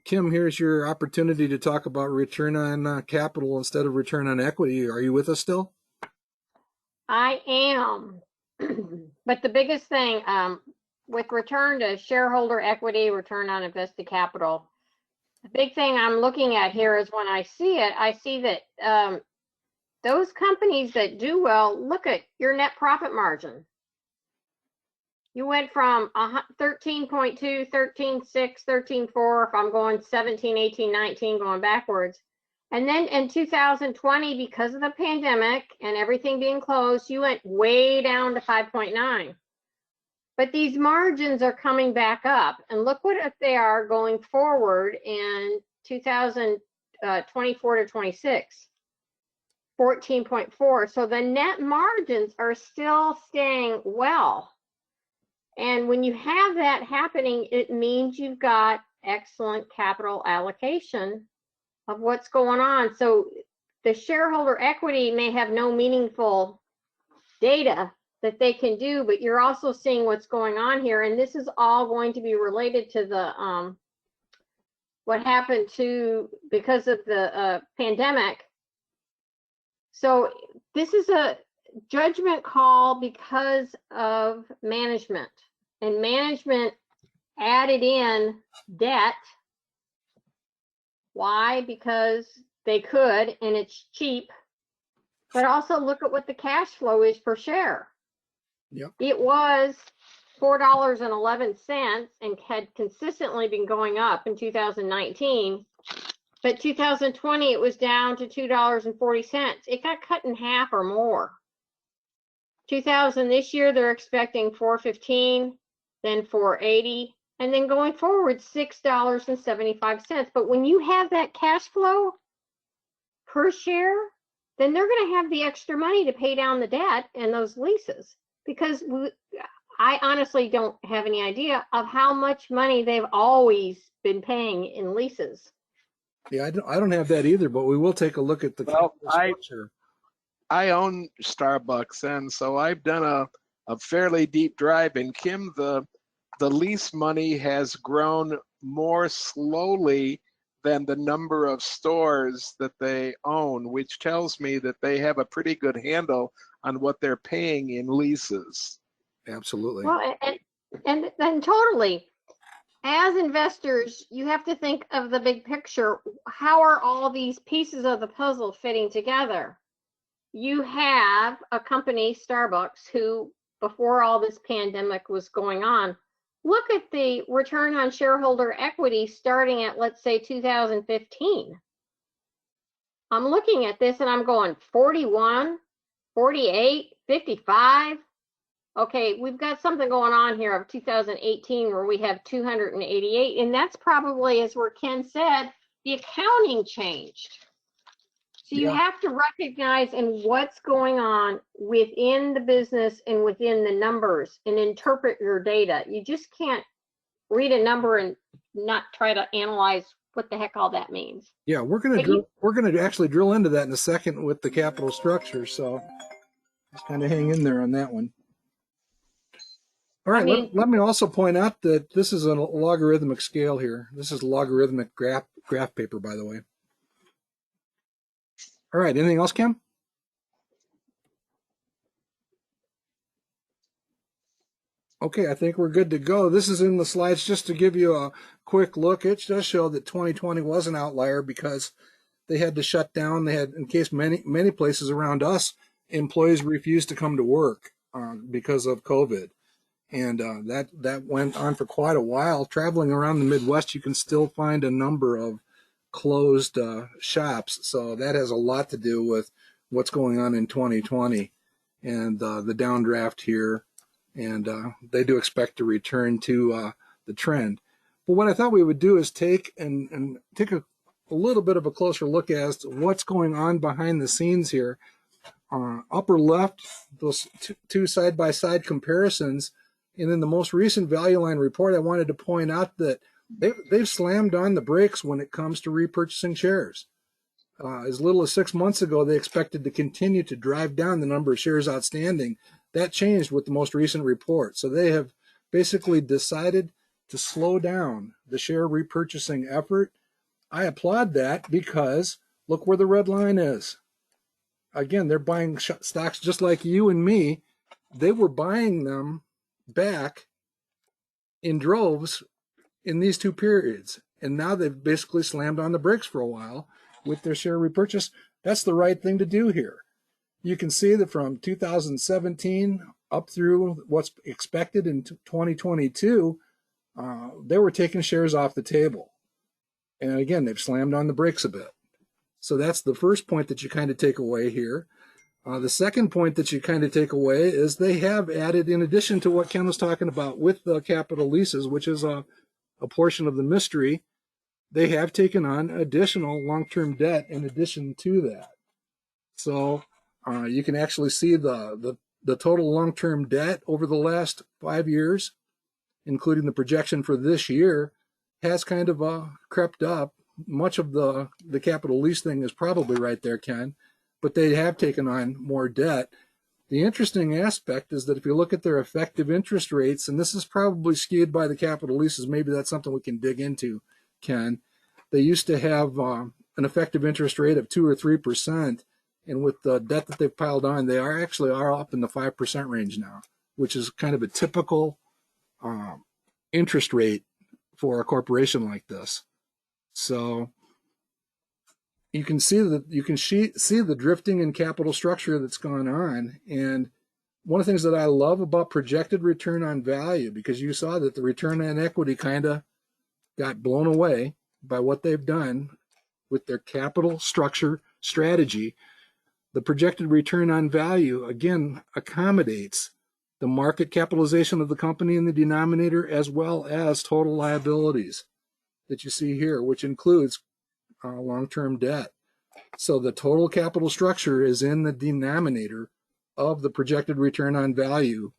A: Kim, here's your opportunity to talk about return on capital instead of return on equity. Are you with us still?
B: I am. But the biggest thing with return to shareholder equity, return on invested capital, the big thing I'm looking at here is when I see it, I see that those companies that do well, look at your net profit margin. You went from 13.2, 13.6, 13.4, if I'm going 17, 18, 19, going backwards. And then in 2020, because of the pandemic and everything being closed, you went way down to 5.9. But these margins are coming back up. And look what they are going forward in 2024 to 26. 14.4. So the net margins are still staying well. And when you have that happening, it means you've got excellent capital allocation of what's going on. So the shareholder equity may have no meaningful data that they can do, but you're also seeing what's going on here. And this is all going to be related to the what happened because of the pandemic. So this is a judgment call because of management, and management added in debt. Why? Because they could, and it's cheap. But also look at what the cash flow is per share.
A: Yep.
B: It was $4.11 and had consistently been going up in 2019. But 2020, it was down to $2.40. It got cut in half or more. This year, they're expecting $4.15, then $4.80, and then going forward, $6.75. But when you have that cash flow per share, then they're going to have the extra money to pay down the debt and those leases, because I honestly don't have any idea of how much money they've always been paying in leases.
A: Yeah, I don't have that either, but we will take a look at the capital structure.
C: I own Starbucks, and so I've done a fairly deep dive. And Kim, the lease money has grown more slowly than the number of stores that they own, which tells me that they have a pretty good handle on what they're paying in leases.
A: Absolutely.
B: Well, and totally. As investors, you have to think of the big picture. How are all these pieces of the puzzle fitting together? You have a company, Starbucks, who, before all this pandemic was going on, look at the return on shareholder equity starting at, let's say, 2015. I'm looking at this and I'm going 41, 48, 55. Okay, we've got something going on here of 2018 where we have 288, and that's probably, as where Ken said, the accounting changed. So you have to recognize in what's going on within the business and within the numbers and interpret your data. You just can't read a number and not try to analyze what the heck all that means.
A: Yeah, we're gonna actually drill into that in a second with the capital structure. So just kind of hang in there on that one. All right, let me also point out that this is a logarithmic scale here. This is logarithmic graph paper, by the way. All right, anything else, Kim? Okay, I think we're good to go. This is in the slides just to give you a quick look. It does show that 2020 was an outlier because they had to shut down. They had, in case many places around us, employees refused to come to work because of COVID. And that went on for quite a while. Traveling around the Midwest, you can still find a number of closed shops. So that has a lot to do with what's going on in 2020 and the downdraft here. And they do expect to return to the trend. But what I thought we would do is take a little bit of a closer look as to what's going on behind the scenes here. Upper left, those two side-by-side comparisons. And in the most recent Value Line report, I wanted to point out that they've slammed on the brakes when it comes to repurchasing shares. As little as 6 months ago, they expected to continue to drive down the number of shares outstanding. That changed with the most recent report. So they have basically decided to slow down the share repurchasing effort. I applaud that because look where the red line is. Again, they're buying stocks just like you and me. They were buying them back in droves in these two periods. And now they've basically slammed on the brakes for a while with their share repurchase. That's the right thing to do here. You can see that from 2017 up through what's expected in 2022, they were taking shares off the table. And again, they've slammed on the brakes a bit. So that's the first point that you kind of take away here. The second point that you kind of take away is they have added, in addition to what Ken was talking about with the capital leases, which is a portion of the mystery, they have taken on additional long-term debt in addition to that. So you can actually see the total long-term debt over the last 5 years, including the projection for this year, has kind of crept up. Much of the capital lease thing is probably right there, Ken, but they have taken on more debt. The interesting aspect is that if you look at their effective interest rates, and this is probably skewed by the capital leases, maybe that's something we can dig into, Ken. They used to have an effective interest rate of 2 or 3%, and with the debt that they've piled on, they are up in the 5% range now, which is kind of a typical interest rate for a corporation like this. So you can see the drifting in capital structure that's gone on. And one of the things that I love about projected return on value, because you saw that the return on equity kind of got blown away by what they've done with their capital structure strategy. The projected return on value, again, accommodates the market capitalization of the company in the denominator as well as total liabilities that you see here, which includes long-term debt. So the total capital structure is in the denominator of the projected return on value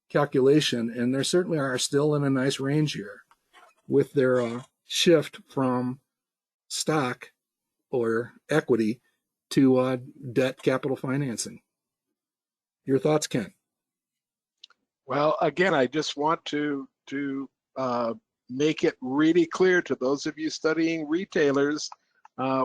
A: calculation, and they certainly are still in a nice range here with their shift from stock or equity to debt capital financing. Your thoughts, Ken?
C: Well, again, I just want to make it really clear to those of you studying retailers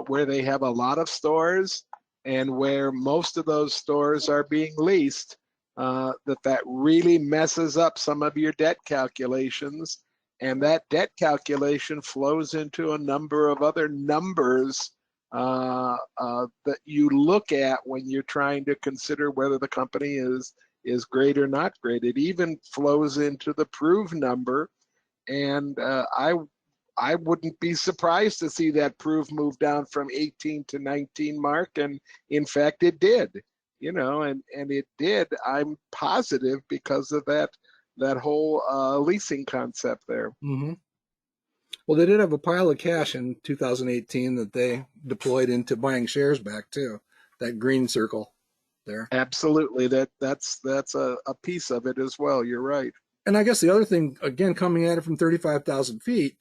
C: where they have a lot of stores and where most of those stores are being leased, that really messes up some of your debt calculations. And that debt calculation flows into a number of other numbers that you look at when you're trying to consider whether the company is great or not great. It even flows into the prove number. And I wouldn't be surprised to see that prove move down from 18 to 19 mark. And in fact, it did, and it did. I'm positive because of that whole leasing concept there.
A: Mm-hmm. Well, they did have a pile of cash in 2018 that they deployed into buying shares back too. That green circle there.
C: Absolutely, that's a piece of it as well. You're right.
A: And I guess the other thing, again, coming at it from 35,000 feet,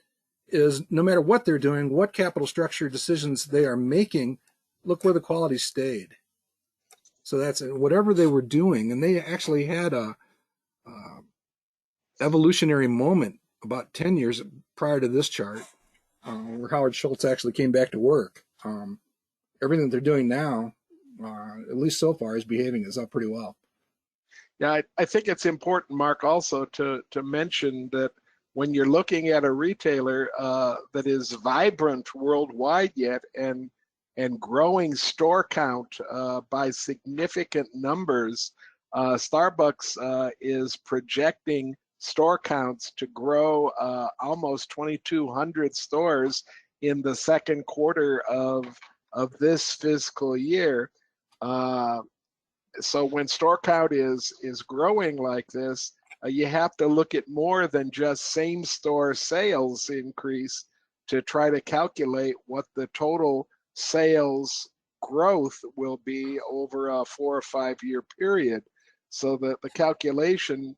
A: is no matter what they're doing, what capital structure decisions they are making, look where the quality stayed. So that's whatever they were doing, and they actually had a evolutionary moment about 10 years prior to this chart, where Howard Schultz actually came back to work. Everything that they're doing now, at least so far, is behaving as up pretty well.
C: Yeah, I think it's important, Mark, also to mention that when you're looking at a retailer that is vibrant worldwide yet and growing store count by significant numbers, Starbucks is projecting store counts to grow almost 2,200 stores in the second quarter of this fiscal year. So when store count is growing like this, you have to look at more than just same store sales increase to try to calculate what the total sales growth will be over a 4 or 5 year period. So that the calculation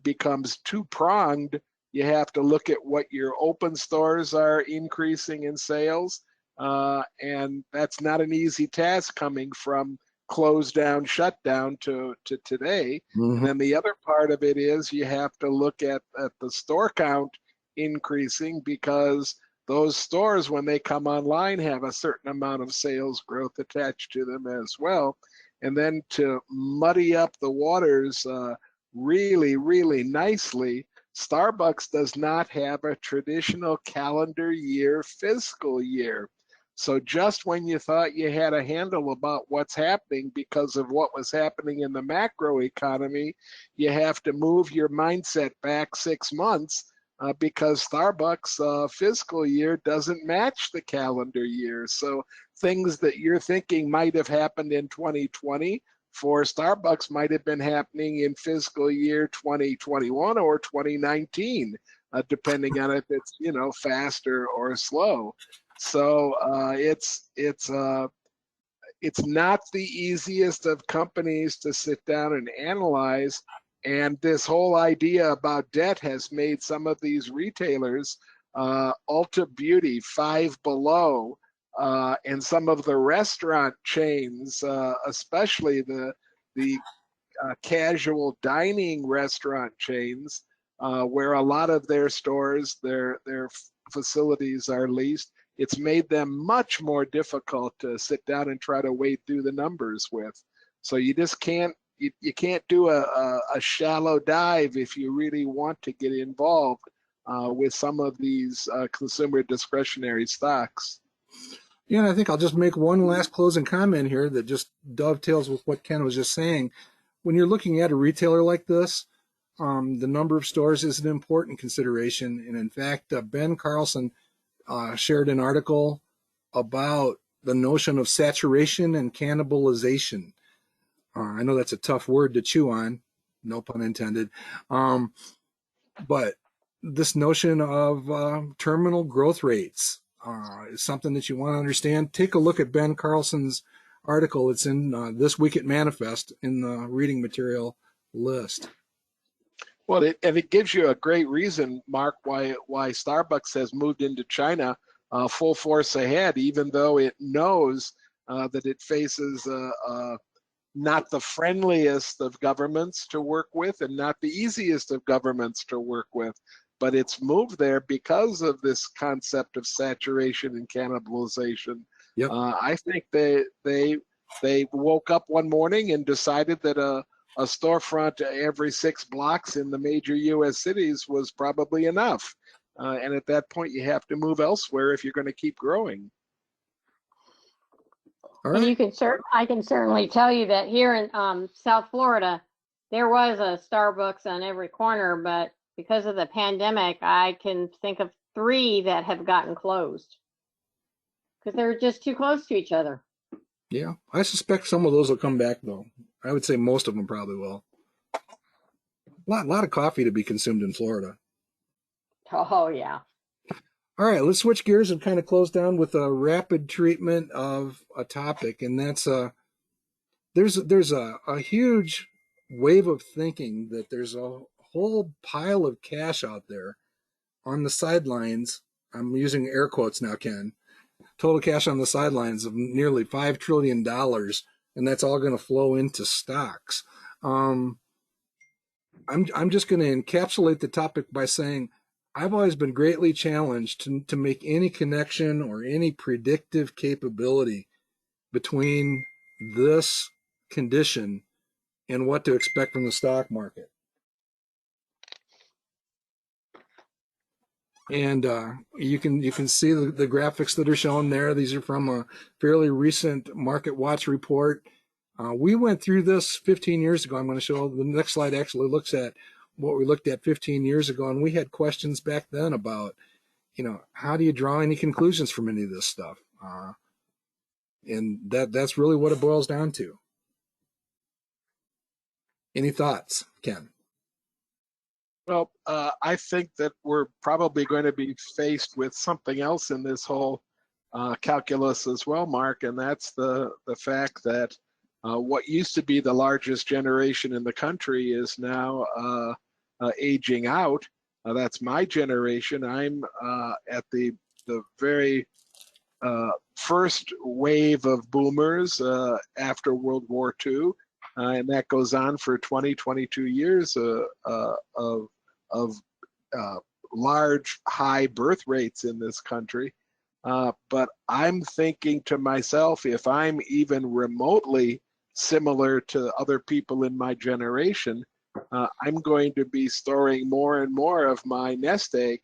C: becomes two-pronged. You have to look at what your open stores are increasing in sales, and that's not an easy task coming from close down, shut down to today.
A: Mm-hmm.
C: And then the other part of it is you have to look at the store count increasing, because those stores, when they come online, have a certain amount of sales growth attached to them as well. And then to muddy up the waters really, really nicely, Starbucks does not have a traditional calendar year fiscal year. So just when you thought you had a handle about what's happening because of what was happening in the macro economy, you have to move your mindset back 6 months because Starbucks' fiscal year doesn't match the calendar year. So things that you're thinking might have happened in 2020 for Starbucks might have been happening in fiscal year 2021 or 2019, depending on if it's fast or slow. So it's not the easiest of companies to sit down and analyze. And this whole idea about debt has made some of these retailers, Ulta Beauty, Five Below, and some of the restaurant chains, especially the casual dining restaurant chains, where a lot of their stores, their facilities are leased. It's made them much more difficult to sit down and try to wade through the numbers with. So you just can't do a shallow dive if you really want to get involved with some of these consumer discretionary stocks.
A: Yeah, and I think I'll just make one last closing comment here that just dovetails with what Ken was just saying. When you're looking at a retailer like this, the number of stores is an important consideration. And in fact, Ben Carlson shared an article about the notion of saturation and cannibalization. I know that's a tough word to chew on, no pun intended. But this notion of terminal growth rates is something that you want to understand. Take a look at Ben Carlson's article. It's in This Week at Manifest in the reading material list.
C: Well, it gives you a great reason, Mark, why Starbucks has moved into China full force ahead, even though it knows that it faces not the friendliest of governments to work with and not the easiest of governments to work with. but it's moved there because of this concept of saturation and cannibalization.
A: Yep.
C: I think they woke up one morning and decided that a storefront every 6 blocks in the major U.S. cities was probably enough. And at that point, you have to move elsewhere if you're going to keep growing.
A: All
B: And
A: right.
B: you can I can certainly tell you that here in South Florida, there was a Starbucks on every corner, but because of the pandemic, I can think of 3 that have gotten closed because they're just too close to each other.
A: Yeah, I suspect some of those will come back, though. I would say most of them probably will. Lot of coffee to be consumed in Florida.
B: Oh yeah.
A: All right, let's switch gears and kind of close down with a rapid treatment of a topic, and that's there's a huge wave of thinking that there's a whole pile of cash out there on the sidelines. I'm using air quotes now, Ken. Total cash on the sidelines of nearly $5 trillion, and that's all going to flow into stocks. I'm just going to encapsulate the topic by saying I've always been greatly challenged to make any connection or any predictive capability between this condition and what to expect from the stock market. And you can see the graphics that are shown there. These are from a fairly recent Market Watch report. We went through this 15 years ago. I'm going to show the next slide actually looks at what we looked at 15 years ago, and we had questions back then about, how do you draw any conclusions from any of this stuff? And that's really what it boils down to. Any thoughts, Ken?
C: Well, I think that we're probably going to be faced with something else in this whole calculus as well, Mark, and that's the fact that what used to be the largest generation in the country is now aging out. That's my generation. I'm at the very first wave of boomers after World War II, and that goes on for 20, 22 years of large, high birth rates in this country. But I'm thinking to myself, if I'm even remotely similar to other people in my generation, I'm going to be storing more and more of my nest egg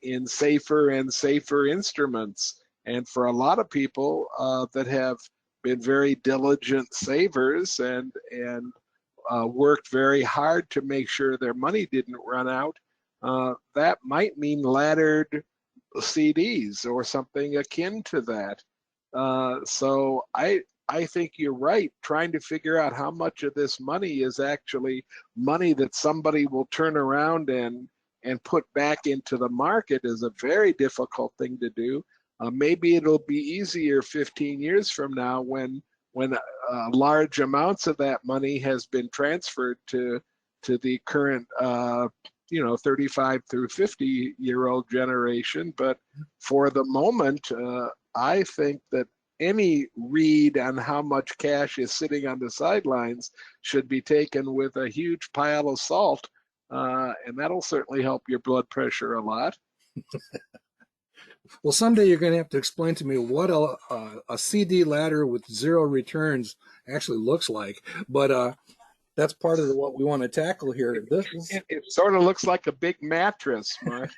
C: in safer and safer instruments. And for a lot of people that have been very diligent savers and worked very hard to make sure their money didn't run out, that might mean laddered CDs or something akin to that. So I think you're right. Trying to figure out how much of this money is actually money that somebody will turn around and put back into the market is a very difficult thing to do. Maybe it'll be easier 15 years from now when large amounts of that money has been transferred to the current 35 through 50-year-old generation. But for the moment, I think that any read on how much cash is sitting on the sidelines should be taken with a huge pile of salt, and that'll certainly help your blood pressure a lot.
A: Well, someday you're going to have to explain to me what a CD ladder with zero returns actually looks like. But that's part of what we want to tackle here.
C: It sort of looks like a big mattress, Mark.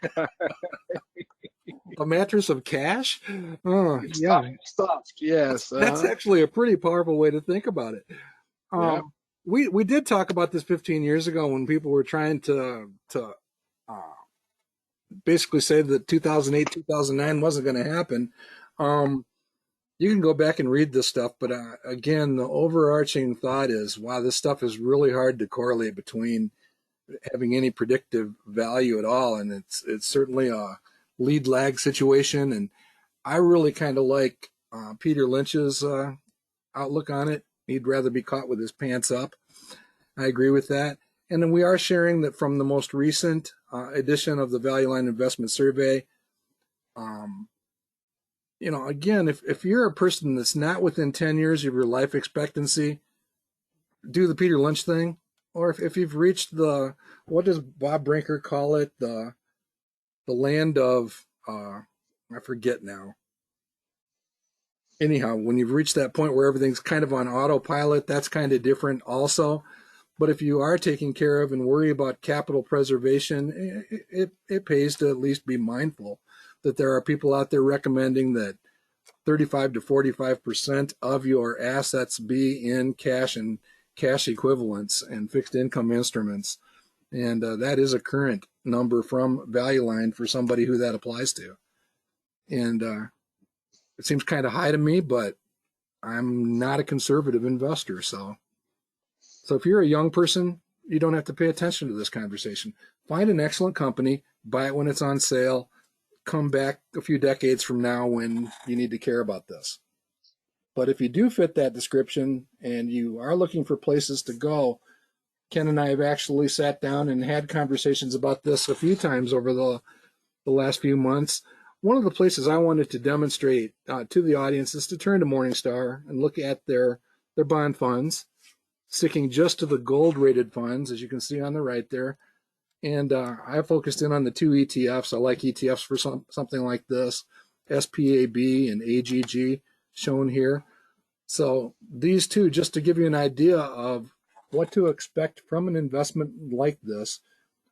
A: A mattress of cash? Oh, yeah.
C: Stuffed, yes.
A: That's actually a pretty powerful way to think about it.
C: Yeah.
A: We did talk about this 15 years ago when people were trying to basically say that 2008, 2009 wasn't going to happen. You can go back and read this stuff, but again, the overarching thought is, wow, this stuff is really hard to correlate between having any predictive value at all, and it's certainly a lead lag situation. And I really kind of like Peter Lynch's outlook on it. He'd rather be caught with his pants up. I agree with that. And then we are sharing that from the most recent edition of the Value Line Investment Survey. Again, if you're a person that's not within 10 years of your life expectancy, do the Peter Lynch thing. Or if you've reached what does Bob Brinker call it? The the land of, I forget now. Anyhow, when you've reached that point where everything's kind of on autopilot, that's kind of different also. But if you are taking care of and worry about capital preservation, it pays to at least be mindful that there are people out there recommending that 35 to 45% of your assets be in cash and cash equivalents and fixed income instruments. And that is a current number from Value Line for somebody who that applies to. And it seems kind of high to me, but I'm not a conservative investor. So if you're a young person, you don't have to pay attention to this conversation. Find an excellent company, buy it when it's on sale, come back a few decades from now when you need to care about this. But if you do fit that description and you are looking for places to go, Ken and I have actually sat down and had conversations about this a few times over the last few months. One of the places I wanted to demonstrate to the audience is to turn to Morningstar and look at their bond funds, sticking just to the gold-rated funds, as you can see on the right there. And I focused in on the two ETFs. I like ETFs for something like this, SPAB and AGG shown here. So these two, just to give you an idea of what to expect from an investment like this,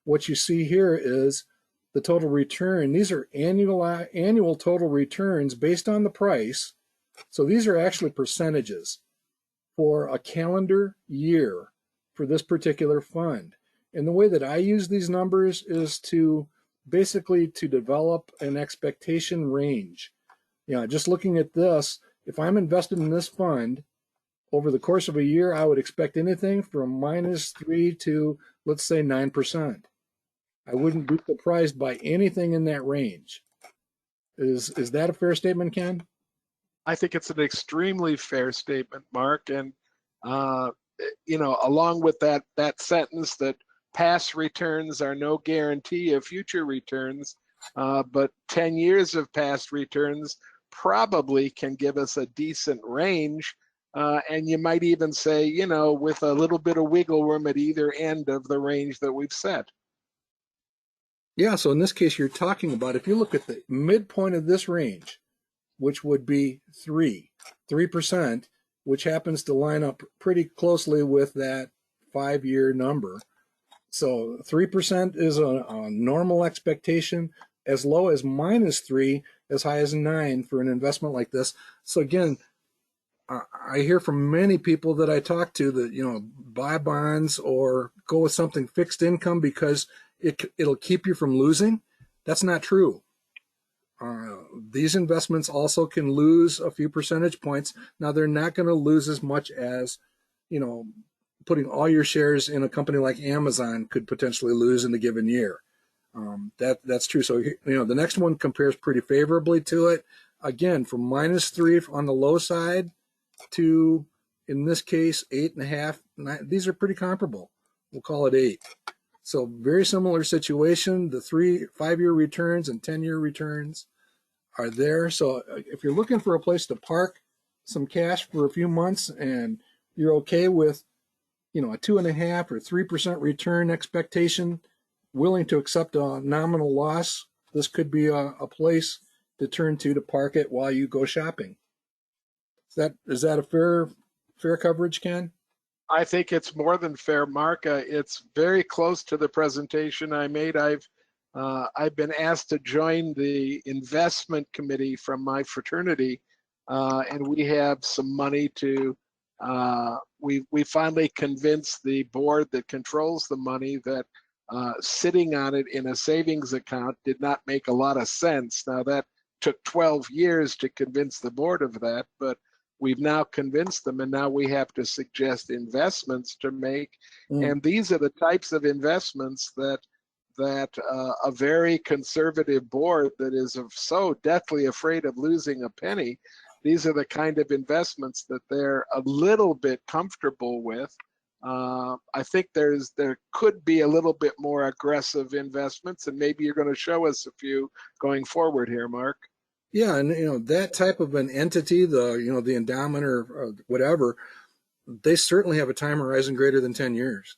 A: what you see here is the total return. These are annual total returns based on the price. So these are actually percentages for a calendar year for this particular fund. And the way that I use these numbers is to basically to develop an expectation range. Just looking at this, if I'm invested in this fund over the course of a year, I would expect anything from -3 to, let's say, 9%. I wouldn't be surprised by anything in that range. Is that a fair statement, Ken?
C: I think it's an extremely fair statement, Mark. And along with that sentence that past returns are no guarantee of future returns, but 10 years of past returns probably can give us a decent range. And you might even say, with a little bit of wiggle room at either end of the range that we've set.
A: Yeah, so in this case, you're talking about, if you look at the midpoint of this range, which would be 3%, which happens to line up pretty closely with that 5-year number. So 3% is a normal expectation, as low as -3, as high as 9 for an investment like this. So again, I hear from many people that I talk to that, buy bonds or go with something fixed income because it'll keep you from losing. That's not true. These investments also can lose a few percentage points. Now, they're not going to lose as much as, putting all your shares in a company like Amazon could potentially lose in a given year. That's true. So, the next one compares pretty favorably to it. Again, from -3 on the low side to, in this case, 8.5, 9, these are pretty comparable. We'll call it 8. So very similar situation. The 5-year returns and 10-year returns are there. So if you're looking for a place to park some cash for a few months and you're okay with, a 2.5 or 3% return expectation, willing to accept a nominal loss, this could be a place to turn to park it while you go shopping. Is that a fair coverage, Ken?
C: I think it's more than fair, Mark. It's very close to the presentation I made. I've been asked to join the investment committee from my fraternity, and we have some money to. We finally convinced the board that controls the money that sitting on it in a savings account did not make a lot of sense. Now that took 12 years to convince the board of that, but we've now convinced them, and now we have to suggest investments to make. And these are the types of investments that a very conservative board that is so deathly afraid of losing a penny, these are the kind of investments that they're a little bit comfortable with. I think there could be a little bit more aggressive investments, and maybe you're going to show us a few going forward here, Mark.
A: Yeah, and that type of an entity, the endowment or whatever, they certainly have a time horizon greater than 10 years.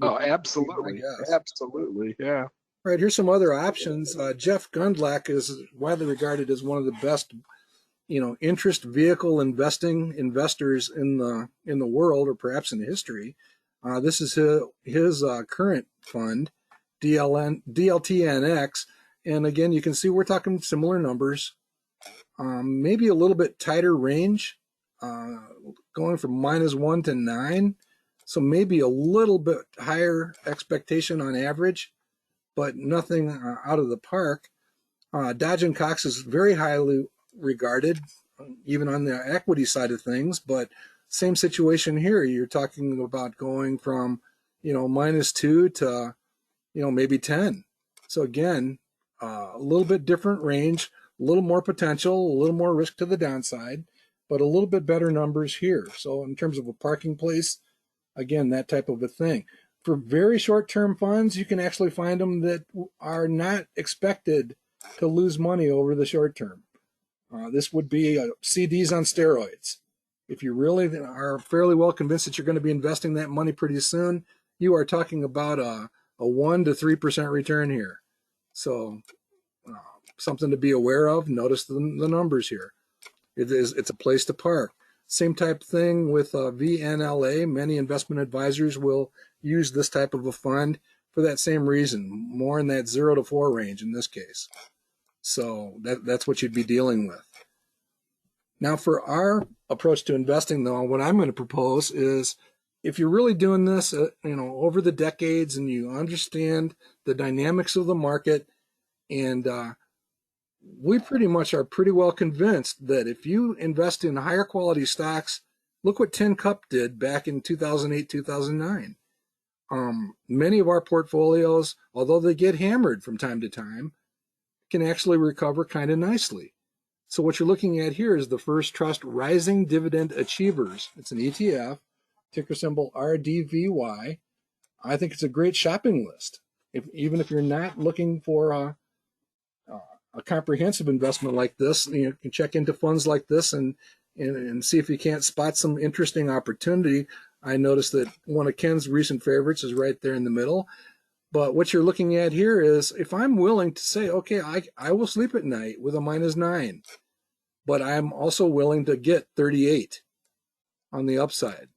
C: Oh, absolutely, absolutely, yeah.
A: All right, here's some other options. Jeff Gundlach is widely regarded as one of the best, interest vehicle investors in the world, or perhaps in history. This is his current fund, DLTNX, and again, you can see we're talking similar numbers, maybe a little bit tighter range, going from -1 to 9, so maybe a little bit higher expectation on average, but nothing out of the park. Dodge and Cox is very highly regarded, even on the equity side of things, but same situation here. You're talking about going from, -2 to, maybe 10. So again, a little bit different range, a little more potential, a little more risk to the downside, but a little bit better numbers here. So in terms of a parking place, again, that type of a thing. For very short-term funds, you can actually find them that are not expected to lose money over the short term. This would be CDs on steroids. If you really are fairly well convinced that you're going to be investing that money pretty soon, you are talking about a 1 to 3% return here. So something to be aware of. Notice the numbers here. It's a place to park. Same type thing with VNLA. Many investment advisors will use this type of a fund for that same reason, more in that 0 to 4 range in this case. So that's what you'd be dealing with. Now, for our approach to investing, though, what I'm going to propose is, if you're really doing this, over the decades, and you understand the dynamics of the market, and we pretty much are pretty well convinced that if you invest in higher quality stocks, look what Tin Cup did back in 2008, 2009. Many of our portfolios, although they get hammered from time to time, can actually recover kind of nicely. So what you're looking at here is the First Trust Rising Dividend Achievers. It's an ETF, ticker symbol RDVY. I think it's a great shopping list. Even if you're not looking for a comprehensive investment like this, you can check into funds like this and see if you can't spot some interesting opportunity. I noticed that one of Ken's recent favorites is right there in the middle. But what you're looking at here is, if I'm willing to say, okay, I will sleep at night with a -9, but I'm also willing to get 38 on the upside.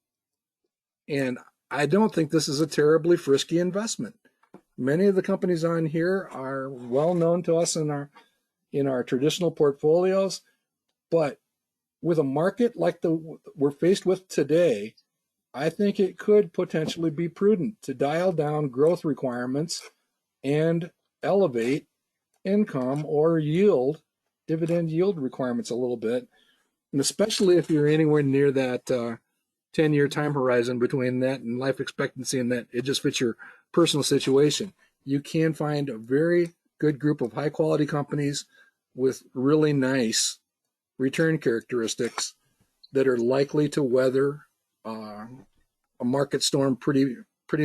A: And I don't think this is a terribly frisky investment. Many of the companies on here are well known to us in our traditional portfolios, but with a market like we're faced with today, I think it could potentially be prudent to dial down growth requirements and elevate income or dividend yield requirements a little bit, and especially if you're anywhere near that 10-year time horizon between that and life expectancy, and that it just fits your personal situation. You can find a very good group of high quality companies with really nice return characteristics that are likely to weather a market storm pretty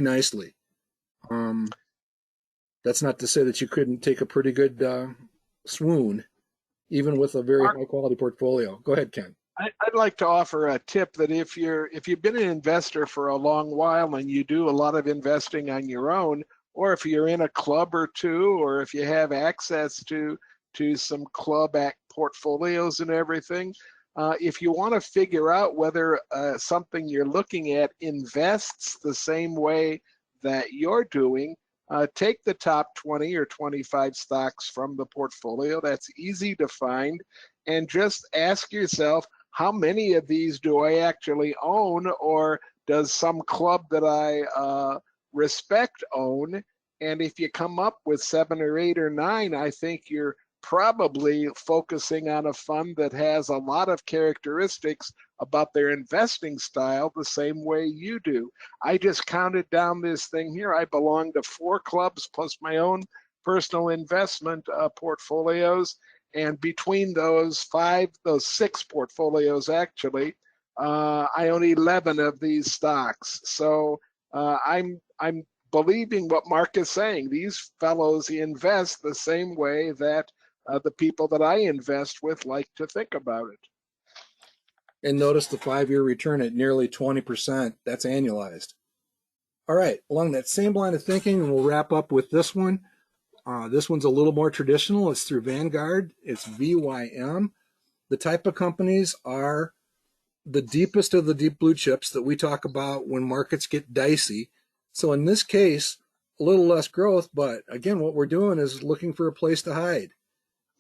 A: nicely. That's not to say that you couldn't take a pretty good swoon, even with a very high quality portfolio. Go ahead, Ken.
C: I'd like to offer a tip that if you've been an investor for a long while and you do a lot of investing on your own, or if you're in a club or two, or if you have access to some club portfolios and everything, if you want to figure out whether something you're looking at invests the same way that you're doing, take the top 20 or 25 stocks from the portfolio. That's easy to find. And just ask yourself, how many of these do I actually own, or does some club that I respect own? And if you come up with 7 or 8 or 9, I think you're probably focusing on a fund that has a lot of characteristics about their investing style the same way you do. I just counted down this thing here. I belong to 4 clubs plus my own personal investment portfolios. And between those 6 portfolios, actually, I own 11 of these stocks. So I'm believing what Mark is saying. These fellows invest the same way that the people that I invest with like to think about it.
A: And notice the 5-year return at nearly 20%. That's annualized. All right, along that same line of thinking, and we'll wrap up with this one. This one's a little more traditional. It's through Vanguard. It's VYM. The type of companies are the deepest of the deep blue chips that we talk about when markets get dicey. So in this case, a little less growth, but again, what we're doing is looking for a place to hide.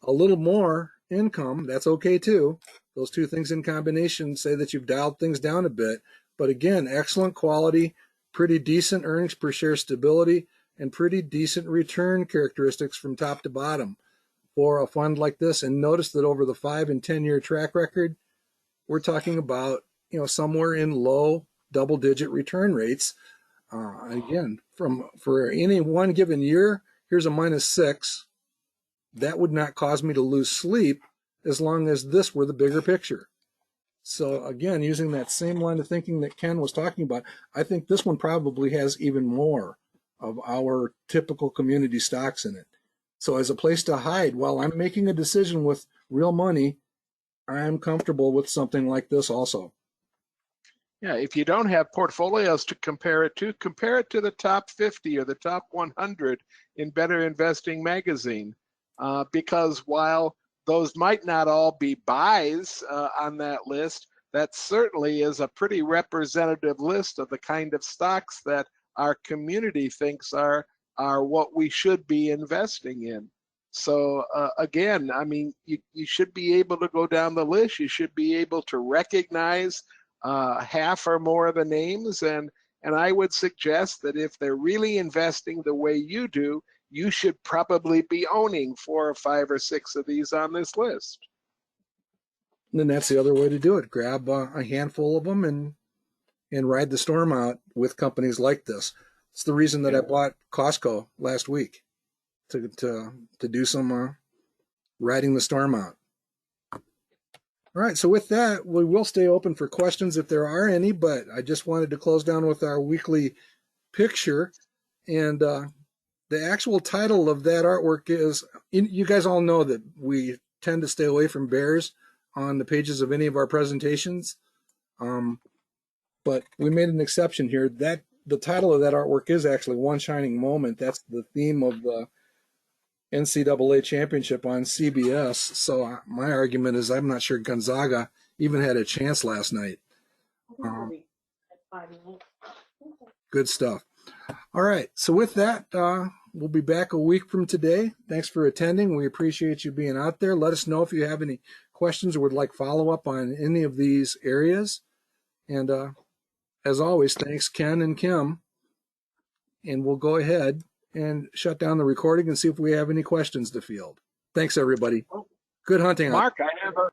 A: A little more income, that's okay too. Those two things in combination say that you've dialed things down a bit. But again, excellent quality, pretty decent earnings per share stability, and pretty decent return characteristics from top to bottom for a fund like this. And notice that over the 5 and 10-year track record, we're talking about, somewhere in low double-digit return rates. Again, for any one given year, here's a -6. That would not cause me to lose sleep as long as this were the bigger picture. So again, using that same line of thinking that Ken was talking about, I think this one probably has even more of our typical community stocks in it. So as a place to hide, while I'm making a decision with real money, I'm comfortable with something like this also.
C: Yeah, if you don't have portfolios to compare it to the top 50 or the top 100 in Better Investing magazine. Because while those might not all be buys on that list, that certainly is a pretty representative list of the kind of stocks that our community thinks are what we should be investing in. So again, I mean, you should be able to go down the list. You should be able to recognize half or more of the names, and I would suggest that if they're really investing the way you do, you should probably be owning 4 or 5 or 6 of these on this list.
A: And then that's the other way to do it. Grab a handful of them and ride the storm out with companies like this. It's the reason that I bought Costco last week to do some riding the storm out. All right, so with that, we will stay open for questions if there are any, but I just wanted to close down with our weekly picture. And the actual title of that artwork is, you guys all know that we tend to stay away from bears on the pages of any of our presentations. But we made an exception here. That the title of that artwork is actually One Shining Moment. That's the theme of the NCAA championship on CBS. So my argument is I'm not sure Gonzaga even had a chance last night. Good stuff. All right. So with that, we'll be back a week from today. Thanks for attending. We appreciate you being out there. Let us know if you have any questions or would like follow up on any of these areas. And as always, thanks Ken and Kim. And we'll go ahead and shut down the recording and see if we have any questions to field. Thanks, everybody. Good hunting.
C: Mark, I have a